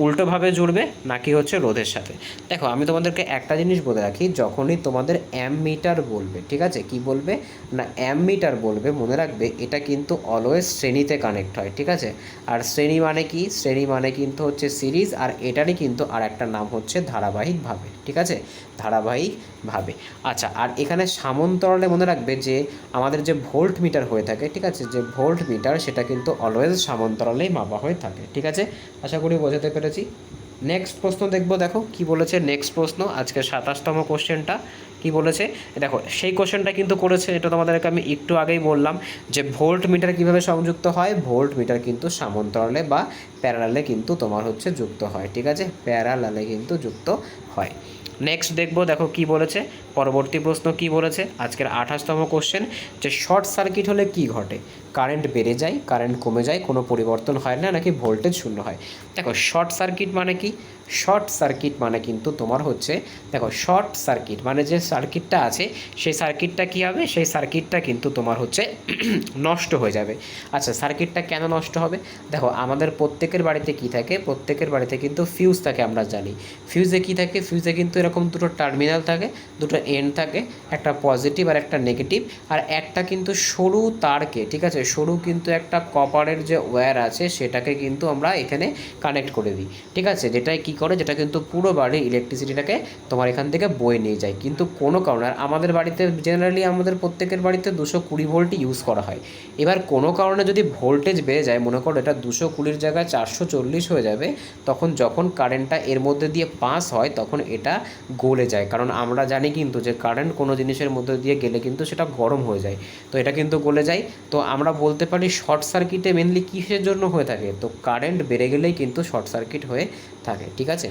উল্টোভাবে জুড়বে নাকি হচ্ছে রোধের সাথে। দেখো আমি তোমাদেরকে একটা জিনিস বলে রাখি, যখনই তোমাদের অ্যামমিটার বলবে, ঠিক আছে, কি বলবে না অ্যামমিটার বলবে, মনে রাখবে এটা কিন্তু অলওয়েজ শ্রেণীতে কানেক্ট হয়, ঠিক আছে। আর শ্রেণী মানে কি, শ্রেণী মানে কিন্তু হচ্ছে সিরিজ, আর এটারই কিন্তু আর একটা নাম হচ্ছে ধারাবাহিকভাবে, ঠিক আছে, ধারাবাহিকভাবে। আচ্ছা, আর এখানে সমান্তরালে মনে রাখবে যে আমাদের যে ভোল্ট মিটার হয়ে থাকে, ঠিক আছে, যে ভোল্ট মিটার সেটা কিন্তু অলওয়েজ সমান্তরালেই মাপা হয়ে থাকে, ঠিক আছে। আশা করি বোঝাতে পেরেছি। নেক্সট প্রশ্ন দেখব, দেখো কি বলেছে নেক্সট প্রশ্ন, আজকে 27তম কোশ্চেনটা কি বলেছে দেখো। সেই কোশ্চেনটা কিন্তু করেছে, এটা তোমাদেরকে আমি একটু আগেই বললাম যে ভোল্ট মিটার কীভাবে সংযুক্ত হয়। ভোল্ট মিটার কিন্তু সমান্তরালে বা প্যারালালে কিন্তু তোমার হচ্ছে যুক্ত হয়, ঠিক আছে, প্যারালালে কিন্তু যুক্ত হয়। নেক্সট দেখবো, দেখো কি বলেছে, পরবর্তী প্রশ্ন কি বলেছে আজকের 28তম কোশ্চেন, যে শর্ট সার্কিট হলে কি ঘটে। কারেন্ট বেড়ে যায়, কারেন্ট কমে যায়, কোনো পরিবর্তন হয় না, নাকি ভোল্টেজ শূন্য হয়। দেখো শর্ট সার্কিট মানে কি, শর্ট সার্কিট মানে কিন্তু তোমার হচ্ছে, দেখো শর্ট সার্কিট মানে যে সার্কিটটা আছে সেই সার্কিটটা কী হবে, সেই সার্কিটটা কিন্তু তোমার হচ্ছে নষ্ট হয়ে যাবে। আচ্ছা সার্কিটটা কেন নষ্ট হবে, দেখো আমাদের প্রত্যেকের বাড়িতে কি থাকে, প্রত্যেকের বাড়িতে কিন্তু ফিউজ থাকে, আমরা জানি ফিউজে কি থাকে, ফিউজে কিন্তু এরকম দুটো টার্মিনাল থাকে, দুটো এন্ড থাকে, একটা পজিটিভ আর একটা নেগেটিভ, আর একটা কিন্তু সরু তারকে, ঠিক আছে, সরু কিন্তু একটা কপারের যে ওয়্যার আছে সেটাকে কিন্তু আমরা এখানে কানেক্ট করে দিই, ঠিক আছে, যেটাই কী করে, যেটা কিন্তু পুরো বাড়ির ইলেকট্রিসিটিটাকে তোমার এখান থেকে বয়ে নিয়ে যায়। কিন্তু কোনো কারণে, আর আমাদের বাড়িতে জেনারেলি আমাদের প্রত্যেকের বাড়িতে 220 ভোল্টই ইউজ করা হয়। এবার কোনো কারণে যদি ভোল্টেজ বেড়ে যায়, মনে করো এটা 220 জায়গায় 440 হয়ে যাবে, তখন যখন কারেন্টটা এর মধ্যে দিয়ে পাস হয় তখন এটা গলে যায়, কারণ আমরা জানি কিন্তু যে কারেন্ট কোনো জিনিসের মধ্যে দিয়ে গেলে কিন্তু সেটা গরম হয়ে যায়, তো এটা কিন্তু গলে যায়। তো আমরা বলতে পারি শর্ট সার্কিটে মেনলি কিসের জন্য হয়ে থাকে, তো কারেন্ট বেড়ে গেলেই কিন্তু শর্ট সার্কিট হয়ে থাকে, ঠিক আছে।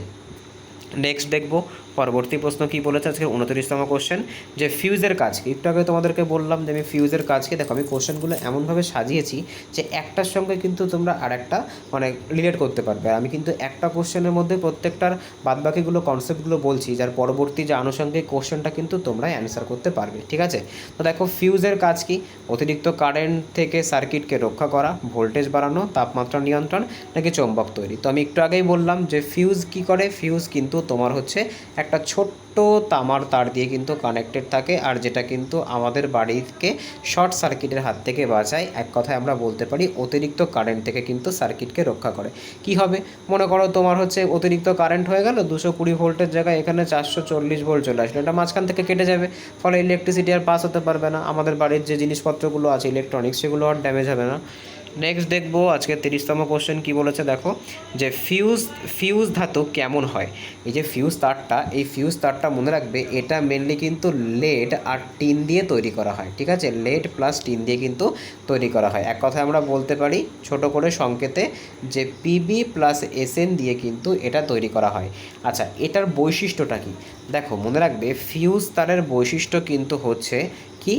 নেক্সট দেখব পরবর্তী প্রশ্ন কী বলেছে আজকে 29তম কোশ্চেন, যে ফিউজের কাজ কি। একটু আগে তোমাদেরকে বললাম যে আমি ফিউজের কাজকে, দেখো আমি কোশ্চেনগুলো এমনভাবে সাজিয়েছি যে একটার সঙ্গে কিন্তু তোমরা আর একটা মানে রিলেট করতে পারবে। আমি কিন্তু একটা কোশ্চেনের মধ্যে প্রত্যেকটার বাদবাকিগুলো কনসেপ্টগুলো বলছি, যার পরবর্তী যে আনুষঙ্গিক কোশ্চেনটা কিন্তু তোমরা অ্যান্সার করতে পারবে, ঠিক আছে। তো দেখো ফিউজের কাজ কি, অতিরিক্ত কারেন্ট থেকে সার্কিটকে রক্ষা করা, ভোল্টেজ বাড়ানো, তাপমাত্রা নিয়ন্ত্রণ, নাকি চৌম্বক তৈরি। তো আমি একটু আগেই বললাম যে ফিউজ কি করে, ফিউজ কিন্তু তোমার হচ্ছে একটা ছোট্ট তামার তার দিয়ে কিন্তু কানেক্টেড থাকে, আর যেটা কিন্তু আমাদের বাড়িকে শর্ট সার্কিটের হাত থেকে বাঁচায়। এক কথায় আমরা বলতে পারি অতিরিক্ত কারেন্ট থেকে কিন্তু সার্কিটকে রক্ষা করে। কি হবে, মনে করো তোমার হচ্ছে অতিরিক্ত কারেন্ট হয়ে গেল, 220 ভোল্টের জায়গায় এখানে 440 ভোল্ট চলে আসলো, এটা মাঝখান থেকে কেটে যাবে, ফলে ইলেকট্রিসিটি আর পাস হতে পারবে না, আমাদের বাড়ির যে জিনিসপত্রগুলো আছে ইলেকট্রনিক্স সেগুলো আর ড্যামেজ হবে না। নেক্সট দেখবো আজকে 30তম কোশ্চেন কী বলেছে, দেখো যে ফিউজ ধাতু কেমন হয়। এই যে ফিউজ তারটা, এই ফিউজ তারটা মনে রাখবে এটা মেনলি কিন্তু লেড আর টিন দিয়ে তৈরি করা হয়, ঠিক আছে, লেড প্লাস টিন দিয়ে কিন্তু তৈরি করা হয়। এক কথায় আমরা বলতে পারি ছোট করে সংকেতে যে পিবি প্লাস এসএন দিয়ে কিন্তু এটা তৈরি করা হয়। আচ্ছা এটার বৈশিষ্ট্যটা কি, দেখো মনে রাখবে ফিউজ তারের বৈশিষ্ট্য কিন্তু হচ্ছে কি,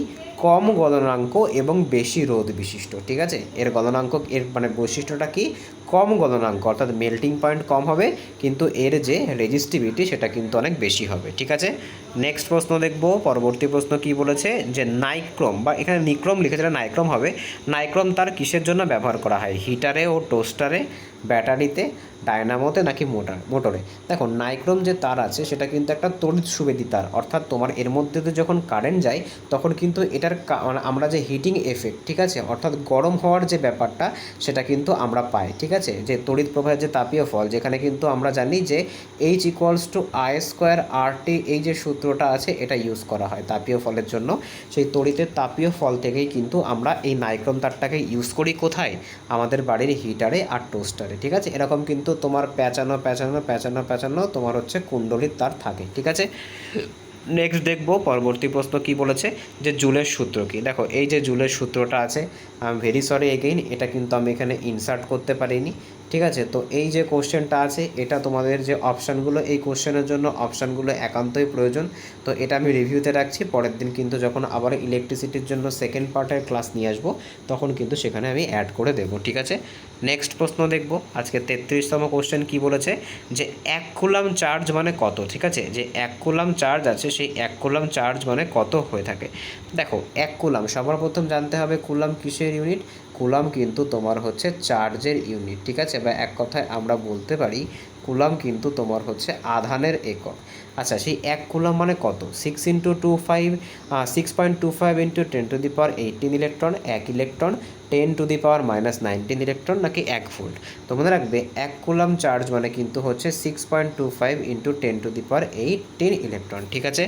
কম গলনাঙ্ক এবং বেশি রোধ বিশিষ্ট, ঠিক আছে, এর গলনাঙ্ক, এর মানে বৈশিষ্ট্যটা কি, কম গলনাঙ্ক, অর্থাৎ মেল্টিং পয়েন্ট কম হবে, কিন্তু এর যে রেজিস্টিভিটি সেটা কিন্তু অনেক বেশি হবে, ঠিক আছে। নেক্সট প্রশ্ন দেখব, পরবর্তী প্রশ্ন কি বলেছে, যে নাইক্রোম বা এখানে নিক্রোম লিখেছে, নাইক্রোম হবে, নাইক্রোম তার কিসের জন্য ব্যবহার করা হয়, হিটারে ও টোস্টারে, ব্যাটারিতে, ডায়নামোতে, নাকি মোটরে। দেখো নাইক্রোম যে তার আছে সেটা কিন্তু একটা তড়িৎ সুবেদী তার, অর্থাৎ তোমার এর মধ্যে দিয়ে যখন কারেন্ট যায় তখন কিন্তু এটার মানে আমরা যে হিটিং এফেক্ট, ঠিক আছে, অর্থাৎ গরম হওয়ার যে ব্যাপারটা সেটা কিন্তু আমরা পাই, ঠিক আছে, যে তড়িৎ প্রবাহের যে তাপীয় ফল, যেখানে কিন্তু আমরা জানি যে H=I²RT, এই যে সূত্রটা আছে এটা ইউজ করা হয় তাপীয় ফলের জন্য। সেই তড়িতের তাপীয় ফল থেকেই কিন্তু আমরা এই নাইক্রোম তারটাকে ইউজ করি কোথায়, আমাদের বাড়ির হিটারে আর টোস্টারে, ঠিক আছে। এরকম কিন্তু তোমার প্যাঁচানো তোমার হচ্ছে কুণ্ডলীর তার থাকে, ঠিক আছে। নেক্সট দেখবো পরবর্তী প্রশ্ন কি বলেছে, যে জুলের সূত্র কি। দেখো এই যে জুলের সূত্রটা আছে, আমি ভেরি সরি এগেইন এটা কিন্তু আমি এখানে ইনসার্ট করতে পারিনি, ঠিক আছে। তো এই যে কোশ্চেনটা আছে এটা তোমাদের যে অপশানগুলো, এই কোশ্চেনের জন্য অপশানগুলো একান্তই প্রয়োজন, তো এটা আমি রিভিউতে রাখছি, পরের দিন কিন্তু যখন আবার ইলেকট্রিসিটির জন্য সেকেন্ড পার্টের ক্লাস নিয়ে আসবো তখন কিন্তু সেখানে আমি অ্যাড করে দেবো, ঠিক আছে। নেক্সট প্রশ্ন দেখব আজকে 33তম কোশ্চেন কি বলেছে, যে 1 কুলাম চার্জ মানে কত, ঠিক আছে, যে 1 কুলাম চার্জ আছে সেই 1 কুলাম চার্জ মানে কত হয়ে থাকে। দেখো 1 কুলাম সবার প্রথম জানতে হবে কুলাম কিসের ইউনিট, কুলাম কিন্তু তোমার হচ্ছে চার্জের ইউনিট, ঠিক আছে, বা এক কথায় আমরা বলতে পারি কুলাম কিন্তু তোমার হচ্ছে আধানের একক। আচ্ছা সেই 1 কুলাম মানে কত, 6 × 6.25 × 10⁻18 ইলেকট্রন, 1 ইলেকট্রন 10⁻⁹ ইলেকট্রন নাকি 1 ভোল্ট। তো মনে রাখবে 1 কুলাম চার্জ মানে কিন্তু হচ্ছে 6.25 × 10⁸ ইলেকট্রন। ঠিক আছে,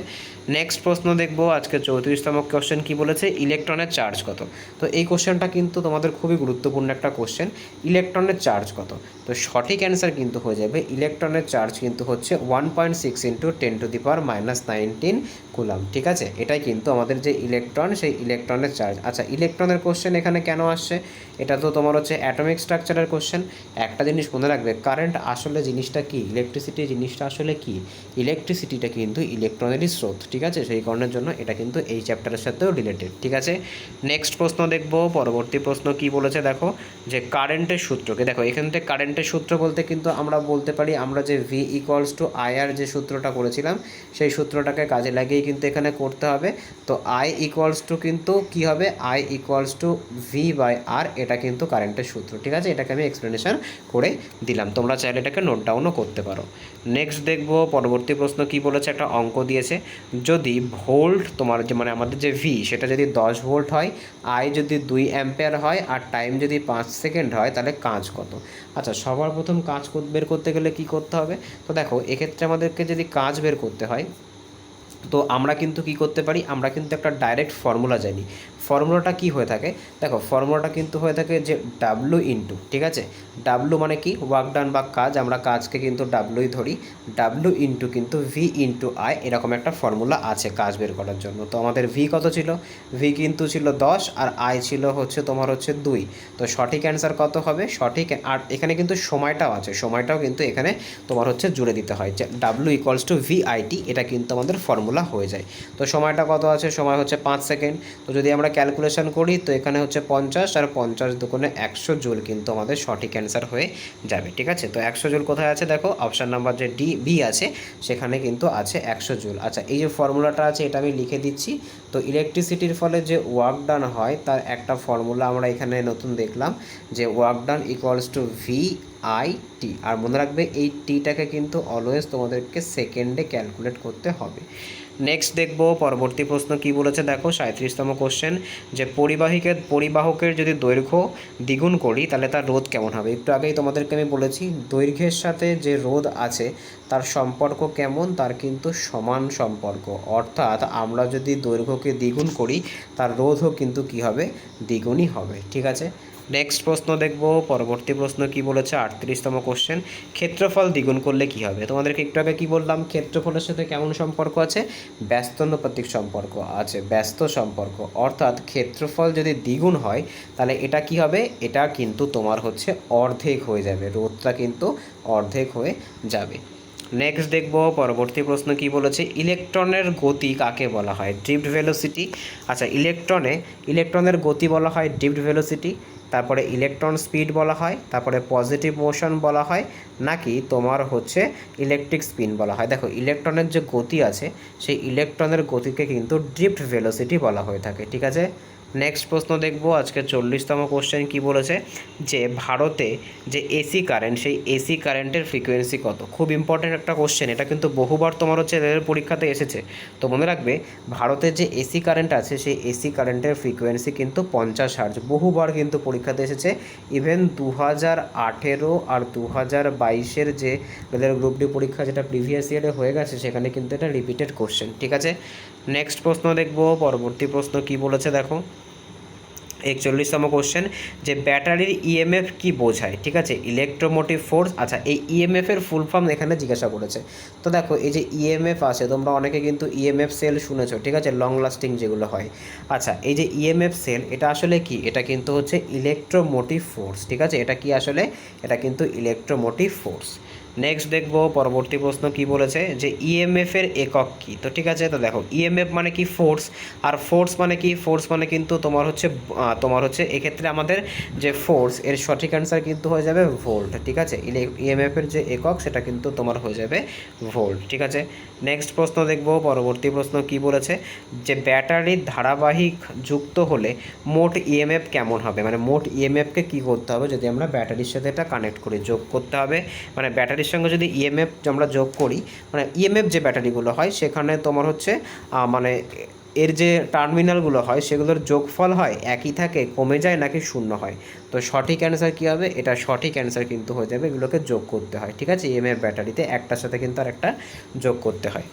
নেক্সট প্রশ্ন দেখব আজকে 34তম কোশ্চেন কি বলেছে, ইলেকট্রনের চার্জ কত। তো এই কোশ্চেনটা কিন্তু তোমাদের খুবই গুরুত্বপূর্ণ একটা কোশ্চেন, ইলেকট্রনের চার্জ কত। তো সঠিক অ্যান্সার কিন্তু হয়ে যাবে ইলেকট্রনের চার্জ কিন্তু হচ্ছে 1.6 × 10⁻⁹ কুলাম। ঠিক আছে, এটাই কিন্তু আমাদের যে ইলেকট্রন সেই ইলেকট্রনের চার্জ। আচ্ছা, ইলেকট্রনের কোশ্চেন এখানে কেন আসছে, এটা তো তোমার হচ্ছে অ্যাটমিক স্ট্রাকচারের কোশ্চেন। একটা জিনিস মনে রাখবে, কারেন্ট আসলে জিনিসটা কি, ইলেকট্রিসিটি জিনিসটা আসলে কি, ইলেকট্রিসিটিটা কিন্তু ইলেকট্রনেরই স্রোত। ঠিক আছে, সেই কারণের জন্য এটা কিন্তু এই চ্যাপ্টারের সাথেও রিলেটেড। ঠিক আছে, নেক্সট প্রশ্ন দেখব, পরবর্তী প্রশ্ন কি বলেছে দেখো, যে কারেন্টের সূত্রকে দেখো, এখান থেকে কারেন্টের সূত্র বলতে কিন্তু আমরা বলতে পারি আমরা যে V = IR যে সূত্রটা করেছিলাম সেই সূত্রটাকে কাজে লাগিয়ে কিন্তু এখানে করতে হবে। তো I = কিন্তু কি হবে, I = V/R, এটা কিন্তু কারেন্টের সূত্র। ঠিক আছে, এটাকে আমি এক্সপ্লেনেশন করে দিলাম, তোমরা চাইলে এটাকে নোট ডাউনও করতে পারো। নেক্সট দেখব পরবর্তী প্রশ্ন কি বলেছে, একটা অঙ্ক দিয়েছে, যদি ভোল্ট তোমার যে মানে আমাদের যে V সেটা যদি 10 ভোল্ট হয়, I যদি 2 অ্যাম্পিয়ার হয় আর টাইম যদি 5 সেকেন্ড হয়, তাহলে কাজ কত। আচ্ছা, সবার প্রথম কাজ বের করতে গেলে কি করতে হবে, তো দেখো এক্ষেত্রে আমাদেরকে যদি কাজ বের করতে হয় তো আমরা কিন্তু কি করতে পারি, আমরা কিন্তু একটা ডাইরেক্ট ফর্মুলা জানি। ফর্মুলাটা কি হয়ে থাকে, দেখো ফর্মুলাটা কিন্তু হয়ে থাকে যে ডাব্লু ইন্টু, ঠিক আছে, ডাব্লু মানে কি ওয়ার্ক ডান বা কাজ, আমরা কাজকে কিন্তু ডাব্লুই ধরি, ডাব্লু ইন্টু কিন্তু V × I, এরকম একটা ফর্মুলা আছে কাজ বের করার জন্য। তো আমাদের V কত ছিল, V কিন্তু ছিল 10 আর I ছিল হচ্ছে তোমার হচ্ছে 2। তো সঠিক অ্যান্সার কত হবে, সঠিক, আর এখানে কিন্তু সময়টাও আছে, সময়টাও কিন্তু এখানে তোমার হচ্ছে জুড়ে দিতে হয়, যে W = VIT, এটা কিন্তু আমাদের ফর্মুলা হয়ে যায়। তো সময়টা কত আছে, সময় হচ্ছে 5 সেকেন্ড। তো যদি আমরা ক্যালকুলেশন করি তো এখানে হচ্ছে 50 আর 50 দুগুণে 100 জুল কিন্তু আমাদের সঠিক অ্যান্সার হয়ে যাবে। ঠিক আছে, তো 100 জুল কোথায় আছে দেখো, অপশান নাম্বার যে বি আছে সেখানে কিন্তু আছে 100 জুল। আচ্ছা, এই যে ফর্মুলাটা আছে এটা আমি লিখে দিচ্ছি। তো ইলেকট্রিসিটির ফলে যে ওয়ার্ক ডান হয় তার একটা ফর্মুলা আমরা এখানে নতুন দেখলাম, যে ওয়ার্ক ডান = VIT, আর মনে রাখবে এই টিটাকে কিন্তু অলওয়েজ তোমাদেরকে সেকেন্ডে ক্যালকুলেট করতে হবে। নেক্সট দেখব পরবর্তী প্রশ্ন কি বলেছে দেখো, 37তম কোশ্চেন, যে পরিবাহকের যদি দৈর্ঘ্য দ্বিগুণ করি তাহলে তার রোধ কেমন হবে। একটু আগেই তোমাদেরকে আমি বলেছি দৈর্ঘ্যের সাথে যে রোধ আছে তার সম্পর্ক কেমন, তার কিন্তু সমান সম্পর্ক, অর্থাৎ আমরা যদি দৈর্ঘ্যকে দ্বিগুণ করি তার রোধও কিন্তু কি হবে, দ্বিগুণই হবে। ঠিক আছে, নেক্সট প্রশ্ন দেখব, পরবর্তী প্রশ্ন কি বলেছে, 38তম কোশ্চেন, ক্ষেত্রফল দ্বিগুণ করলে কি হবে। তোমাদেরকে একটু আগে কি বললাম, ক্ষেত্রফলের সাথে কেমন সম্পর্ক আছে, ব্যস্তানুপাতিক সম্পর্ক আছে, ব্যস্ত সম্পর্ক, অর্থাৎ ক্ষেত্রফল যদি দ্বিগুণ হয় তাহলে এটা কি হবে, এটা কিন্তু তোমার হচ্ছে অর্ধেক হয়ে যাবে, রোধটা কিন্তু অর্ধেক হয়ে যাবে। নেক্সট দেখব পরবর্তী প্রশ্ন কি বলেছে, ইলেকট্রনের গতি কাকে বলা হয়, ড্রিফট ভেলোসিটি। আচ্ছা, ইলেকট্রনের গতি বলা হয় ড্রিফট ভেলোসিটি, তারপরে ইলেকট্রন স্পিড বলা হয়, তারপরে পজিটিভ মোশন বলা হয়, নাকি তোমার হচ্ছে ইলেকট্রিক স্পিন বলা হয়। দেখো ইলেকট্রনের যে গতি আছে সেই ইলেকট্রনের গতিকে কিন্তু ড্রিফট ভেলোসিটি বলা হয়ে থাকে। ঠিক আছে, নেক্সট প্রশ্ন দেখব আজকে 40তম কোশ্চেন কি বলেছে, যে ভারতে যে এসি কারেন্ট সেই এসি কারেন্টের ফ্রিকোয়েন্সি কত। খুব ইম্পর্ট্যান্ট একটা কোশ্চেন, এটা কিন্তু বহুবার তোমার হচ্ছে রেলের পরীক্ষাতে এসেছে। তো মনে রাখবে ভারতের যে এসি কারেন্ট আছে সেই এসি কারেন্টের ফ্রিকোয়েন্সি কিন্তু 50 হার্জ, বহুবার কিন্তু পরীক্ষাতে এসেছে। ইভেন 2018 আর 2022-এর যে রেলের গ্রুপ ডি পরীক্ষা যেটা প্রিভিয়াস ইয়ারে হয়ে গেছে সেখানে কিন্তু এটা রিপিটেড কোশ্চেন। ঠিক আছে, নেক্সট প্রশ্ন দেখব, পরবর্তী প্রশ্ন কি বলেছে দেখো, 41তম কোশ্চেন, যে ব্যাটারির ইএমএফ কি বোঝায়। ঠিক আছে, ইলেকট্রোমোটিভ ফোর্স। আচ্ছা, এই ইএমএফের ফুল ফর্ম এখানে জিজ্ঞাসা করেছে। তো দেখো এই যে ইএমএফ আছে, তোমরা অনেকে কিন্তু ইএমএফ সেল শুনেছো, ঠিক আছে, লং লাস্টিং যেগুলো হয়। আচ্ছা, এই যে ইএমএফ সেল এটা আসলে কি, এটা কিন্তু হচ্ছে ইলেকট্রোমোটিভ ফোর্স। ঠিক আছে, এটা কি আসলে, এটা কিন্তু ইলেকট্রোমোটিভ ফোর্স। নেক্সট দেখব পরবর্তী প্রশ্ন কি বলেছে, যে ইএমএফের একক কি। তো ঠিক আছে, তো দেখো ইএমএফ মানে কি ফোর্স, আর ফোর্স মানে কি, ফোর্স মানে কিন্তু তোমার হচ্ছে এক্ষেত্রে আমাদের যে ফোর্স এর সঠিক অ্যান্সার কিন্তু হয়ে যাবে ভোল্ট। ঠিক আছে, ইএমএফের যে একক সেটা কিন্তু তোমার হয়ে যাবে ভোল্ট। ঠিক আছে, নেক্সট প্রশ্ন দেখব পরবর্তী প্রশ্ন কি বলেছে, যে ব্যাটারির ধারাবাহিক যুক্ত হলে মোট ইএমএফ কেমন হবে, মানে মোট ইএমএফকে কী করতে হবে যদি আমরা ব্যাটারির সাথে এটা কানেক্ট করি, যোগ করতে হবে। মানে ব্যাটারির সঙ্গে যদি ইএমএফ আমরা যোগ করি, মানে ইএমএফ যে ব্যাটারিগুলো হয় সেখানে তোমার হচ্ছে মানে এর যে টার্মিনালগুলো হয় সেগুলোর যোগফল হয় একই থাকে, কমে যায় নাকি শূন্য হয়? তো সঠিক অ্যান্সার কী হবে? এটা সঠিক অ্যান্সার কিন্তু হয়ে যাবে এগুলোকে যোগ করতে হয়, ঠিক আছে? ইএমএফ ব্যাটারিতে একটার সাথে কিন্তু আর একটা যোগ করতে হয়।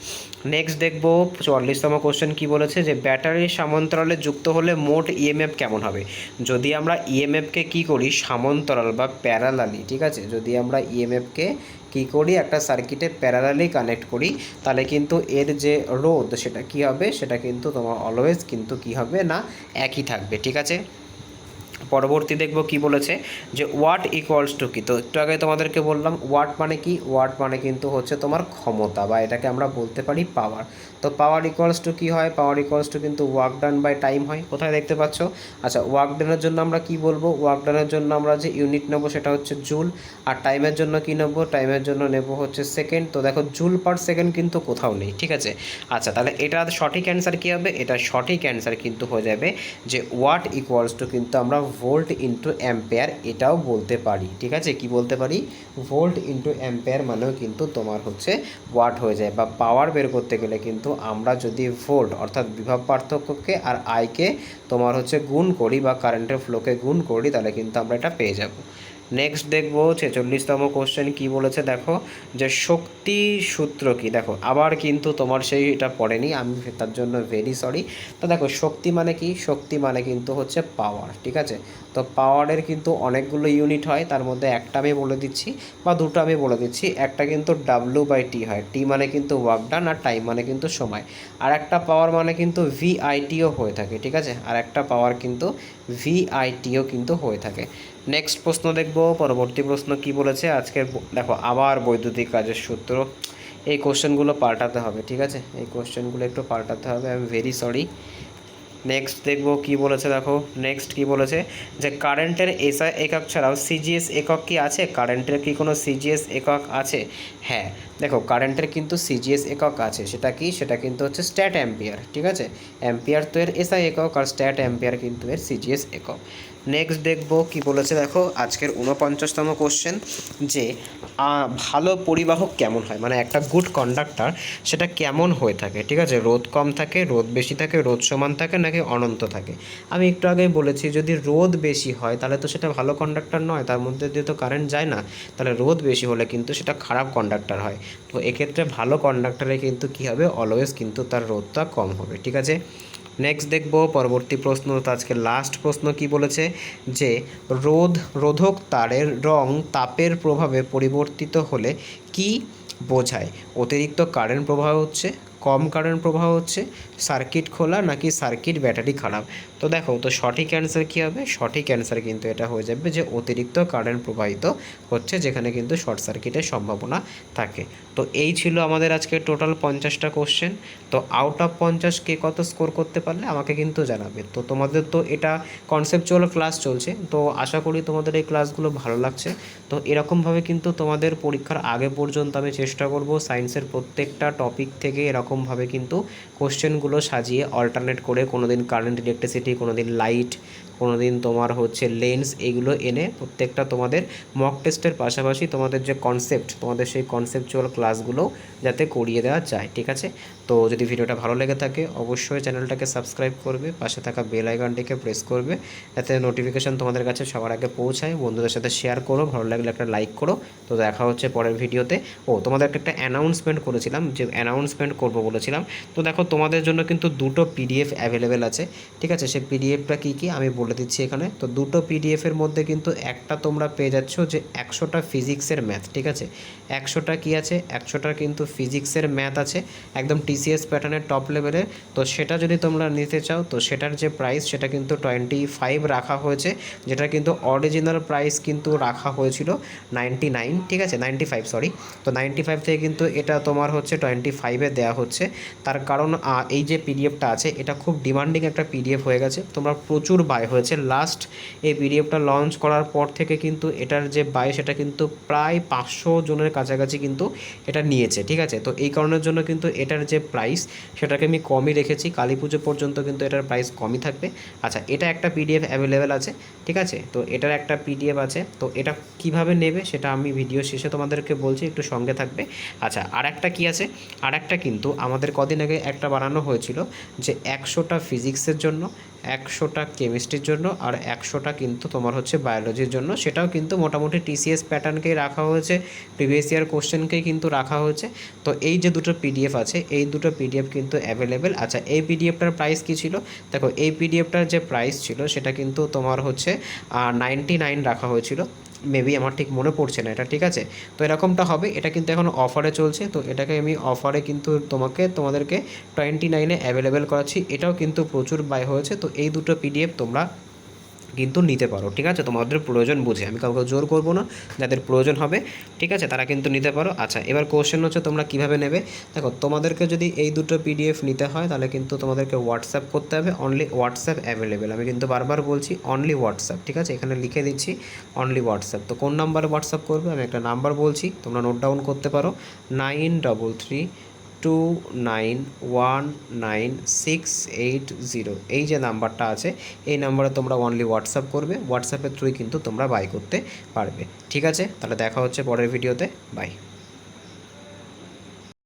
নেক্সট দেখব 44তম কোশ্চেন কী বলেছে, যে ব্যাটারির সমান্তরালে যুক্ত হলে মোট ইএমএফ কেমন হবে? যদি আমরা ইএমএফকে কী করি সমান্তরাল বা প্যারালালি, ঠিক আছে, যদি আমরা ইএমএফকে কী করি একটা সার্কিটে প্যারালালি কানেক্ট করি, তাহলে কিন্তু এর যে রোধ সেটা কী হবে, সেটা কিন্তু তোমার অলওয়েজ কিন্তু কী হবে না, একই থাকবে, ঠিক আছে? পরবর্তী দেখব কি বলেছে, যে ওয়াট ইকুয়ালস টু কি। তো একটু আগে তোমাদেরকে বললাম ওয়াট মানে কি, ওয়াট মানে কিন্তু হচ্ছে তোমার ক্ষমতা, বা এটাকে আমরা বলতে পারি পাওয়ার। তো পাওয়ার ইকুয়ালস টু কী হয়? পাওয়ার ইকুয়ালস টু কিন্তু ওয়ার্ক ডান বাই টাইম হয়। কোথায় দেখতে পাচ্ছ? আচ্ছা, ওয়ার্ক ডানের জন্য আমরা কি বলবো? ওয়ার্ক ডানের জন্য আমরা যে ইউনিট নেবো সেটা হচ্ছে জুল, আর টাইমের জন্য কি নেব? টাইমের জন্য নেব হচ্ছে সেকেন্ড। তো দেখো জুল পার সেকেন্ড কিন্তু কোথাও নেই, ঠিক আছে? আচ্ছা, তাহলে এটার সঠিক অ্যান্সার কী হবে? এটা সঠিক অ্যান্সার কিন্তু হয়ে যাবে যে ওয়াট ইকুয়ালস টু কিন্তু আমরা ভোল্ট ইন্টু অ্যাম্পেয়ার এটাও বলতে পারি, ঠিক আছে? কি বলতে পারি? ভোল্ট ইন্টু অ্যাম্পেয়ার মানেও কিন্তু তোমার হচ্ছে ওয়াট হয়ে যায়। বা পাওয়ার বের করতে গেলে কিন্তু আমরা যদি ভোল্ট অর্থাৎ বিভব পার্থক্যকে আর আইকে তোমার হচ্ছে গুণ করি বা কারেন্টের ফ্লোকে গুণ করি, তাহলে কিন্তু আমরা এটা পেয়ে যাব। নেক্সট দেখব 46তম কোশ্চেন কি বলেছে, দেখো যে শক্তি সূত্র কি। দেখো আবার কিন্তু তোমার সেই এটা পড়েনি, আমি তার জন্য ভেরি সরি। তো দেখো শক্তি মানে কি? শক্তি মানে কিন্তু হচ্ছে পাওয়ার, ঠিক আছে? তো পাওয়ারের কিন্তু অনেকগুলো ইউনিট হয়, তার মধ্যে একটা আমি বলে দিচ্ছি বা দুটো আমি বলে দিচ্ছি। একটা কিন্তু W/T হয়, টি মানে কিন্তু ওয়ার্ক ডান, আর টাইম মানে কিন্তু সময়। আর একটা পাওয়ার মানে কিন্তু VITও হয়ে থাকে, ঠিক আছে? আর একটা পাওয়ার কিন্তু VITও কিন্তু হয়ে থাকে। নেক্সট প্রশ্ন দেখব, পরবর্তী প্রশ্ন কি বলেছে আজকের। দেখো আবার বৈদ্যুতিক কাজের সূত্র, এই কোশ্চেনগুলো পাল্টাতে হবে, ঠিক আছে? এই কোশ্চেনগুলো একটু পাল্টাতে হবে, I am very sorry. Next দেখব কি বলেছে, দেখো নেক্সট কি বলেছে, যে কারেন্টের এসআই একক ছাড়াও সিজিএস একক কি আছে? কারেন্টের কি কোনো সিজিএস একক আছে? হ্যাঁ, দেখো কারেন্টের কিন্তু সিজিএস একক আছে। সেটা কি? সেটা কিন্তু হচ্ছে স্ট্যাট অ্যাম্পিয়ার, ঠিক আছে? অ্যাম্পিয়ার তো এর এসআই একক, আর স্ট্যাট অ্যাম্পিয়ার কিন্তু এর সিজিএস একক। নেক্সট দেখব কি বলেছে, দেখো আজকের 49তম কোশ্চেন, যে ভালো পরিবাহক কেমন হয়, মানে একটা গুড কন্ডাক্টর সেটা কেমন হয়ে থাকে, ঠিক আছে? রোদ কম থাকে, রোদ বেশি থাকে, রোদ সমান থাকে নাকি অনন্ত থাকে? আমি একটু আগেই বলেছি যদি রোদ বেশি হয় তাহলে তো সেটা ভালো কন্ডাক্টর নয়, তার মধ্যে দিয়ে তো কারেন্ট যায় না, তাহলে রোদ বেশি হলে কিন্তু সেটা খারাপ কন্ডাক্টর হয়। তো এক্ষেত্রে ভালো কন্ডাক্টরে কিন্তু কী হবে, অলওয়েজ কিন্তু তার রোদটা কম হবে, ঠিক আছে? নেক্সট দেখব পরবর্তী প্রশ্ন, তো আজকে লাস্ট প্রশ্ন কি বলেছে, যে রোধক তারের রং তাপের প্রভাবে পরিবর্তিত হলে কি বোঝায়? অতিরিক্ত কারেন্ট প্রবাহ হচ্ছে, কম কারেন্ট প্রবাহ হচ্ছে, সার্কিট খোলা নাকি সার্কিট ব্যাটারি খারাপ? তো দেখো তো সঠিক অ্যান্সার কী হবে? সঠিক অ্যান্সার কিন্তু এটা হয়ে যাবে যে অতিরিক্ত কারেন্ট প্রবাহিত হচ্ছে, যেখানে কিন্তু শর্ট সার্কিটের সম্ভাবনা থাকে। তো এই ছিল আমাদের আজকে টোটাল 50টা কোশ্চেন। তো আউট অফ 50 কে কত স্কোর করতে পারলে আমাকে কিন্তু জানাবে। তো তোমাদের তো এটা কনসেপচুয়াল ক্লাস চলছে, তো আশা করি তোমাদের এই ক্লাসগুলো ভালো লাগছে। তো এরকমভাবে কিন্তু তোমাদের পরীক্ষার আগে পর্যন্ত আমি চেষ্টা করব সায়েন্সের প্রত্যেকটা টপিক থেকে এরকমভাবে কিন্তু কোশ্চেনগুলো সাজিয়ে অল্টারনেট করে, কোনো দিন কারেন্ট, ইলেকট্রিসিটি, কোনো দিন লাইট, কোনো দিন তোমার হচ্ছে লেন্স, এগুলো এনে প্রত্যেকটা তোমাদের মক টেস্টের পাশাপাশি তোমাদের যে কনসেপ্ট, তোমাদের সেই কনসেপচুয়াল ক্লাসগুলো যাতে করিয়ে দেওয়া যায়, ঠিক আছে? তো যদি ভিডিওটা ভালো লেগে থাকে অবশ্যই চ্যানেলটাকে সাবস্ক্রাইব করবে, পাশে থাকা বেল আইকনটিকে প্রেস করবে, যাতে নোটিফিকেশান তোমাদের কাছে সবার আগে পৌঁছায়। বন্ধুদের সাথে শেয়ার করো, ভালো লাগলে একটা লাইক করো। তো দেখা হচ্ছে পরের ভিডিওতে। তোমাদেরকে একটা অ্যানাউন্সমেন্ট করেছিলাম, যে অ্যানাউন্সমেন্ট করবো বলেছিলাম। তো দেখো তোমাদের জন্য কিন্তু দুটো পিডিএফ অ্যাভেলেবেল আছে, ঠিক আছে? সেই পিডিএফটা কী কী আমি বলে দিচ্ছি এখানে। তো দুটো পিডিএফের মধ্যে কিন্তু একটা তোমরা পেয়ে যাচ্ছ যে 100টা ফিজিক্সের ম্যাথ, ঠিক আছে? 100টা কী আছে? 100টা কিন্তু ফিজিক্সের ম্যাথ আছে, একদম টিসিএস প্যাটার্নের টপ লেভেলের। তো সেটা যদি তোমরা নিতে চাও তো সেটার যে প্রাইস সেটা কিন্তু 25 রাখা হয়েছে, যেটা কিন্তু অরিজিনাল প্রাইস কিন্তু রাখা হয়েছিল 99, ঠিক আছে? 95 সরি। তো 95 থেকে কিন্তু এটা তোমার হচ্ছে 25-এ দেওয়া হচ্ছে। তার কারণ এই যে পিডিএফটা আছে এটা খুব ডিমান্ডিং একটা পিডিএফ হয়ে গেছে, তোমরা প্রচুর বাই হয়েছে। লাস্ট এই পিডিএফটা লঞ্চ করার পর থেকে কিন্তু এটার যে বাই সেটা কিন্তু প্রায় 500 জনের কাছাকাছি কিন্তু এটা নিয়েছে, ঠিক আছে। তো এই কারণের জন্য কিন্তু এটার যে প্রাইস সেটাকে আমি কমই রেখেছি, কালী পুজো পর্যন্ত কিন্তু এটার প্রাইস কমই থাকবে। আচ্ছা, এটা একটা পিডিএফ অ্যাভেলেবেল আছে, ঠিক আছে। তো এটার একটা পিডিএফ আছে, তো এটা কিভাবে নেবে সেটা আমি ভিডিও শেষে তোমাদেরকে বলছি, একটু সঙ্গে থাকবে। আচ্ছা, আর একটা কী আছে, আর একটা কিন্তু আমাদের কদিন আগে একটা বানানো হয়েছিল যে 100টা ফিজিক্সের জন্য, 100টা কেমিস্ট্রির জন্য, আর 100টা কিন্তু তোমার হচ্ছে বায়োলজির জন্য। সেটাও কিন্তু মোটামুটি টিসিএস প্যাটার্নকেই রাখা হয়েছে, প্রিভিয়াস ইয়ার কোশ্চেনকেই কিন্তু রাখা হয়েছে। তো এই যে দুটো পিডিএফ আছে, এই দুটো পিডিএফ কিন্তু অ্যাভেলেবেল। আচ্ছা, এই পিডিএফটার প্রাইস কী ছিল? দেখো, এই পিডিএফটার যে প্রাইস ছিল সেটা কিন্তু তোমার হচ্ছে 99 রাখা হয়েছিল, মেবি আমার ঠিক মনে পড়ছে না এটা, ঠিক আছে। তো এরকমটা হবে, এটা কিন্তু এখন অফারে চলছে, তো এটাকে আমি অফারে কিন্তু তোমাদেরকে 29-এ অ্যাভেলেবেল করাচ্ছি। এটাও কিন্তু প্রচুর বাই হয়েছে। তো এই দুটো পিডিএফ তোমরা কিন্তু নিতে পারো, ঠিক আছে, তোমাদের প্রয়োজন বুঝে। আমি কাউকে জোর করব না, যাদের প্রয়োজন হবে, ঠিক আছে, তারা কিন্তু নিতে পারো। আচ্ছা, এবার কোশ্চেন হচ্ছে তোমরা কীভাবে নেবে। দেখো, তোমাদেরকে যদি এই দুটো পিডিএফ নিতে হয় তাহলে কিন্তু তোমাদেরকে হোয়াটসঅ্যাপ করতে হবে, অনলি হোয়াটসঅ্যাপ অ্যাভেলেবেল। আমি কিন্তু বারবার বলছি অনলি হোয়াটসঅ্যাপ, ঠিক আছে, এখানে লিখে দিচ্ছি অনলি হোয়াটসঅ্যাপ। তো কোন নাম্বারে হোয়াটসঅ্যাপ করবে, আমি একটা নাম্বার বলছি, তোমরা নোট ডাউন করতে পারো, 9332919680। এই যে নাম্বারটা আছে, এই নাম্বারে তোমরা অনলি হোয়াটসঅ্যাপ করবে, হোয়াটসঅ্যাপের থ্রুই কিন্তু তোমরা বাই করতে পারবে, ঠিক আছে। তাহলে দেখা হচ্ছে পরের ভিডিওতে, বাই।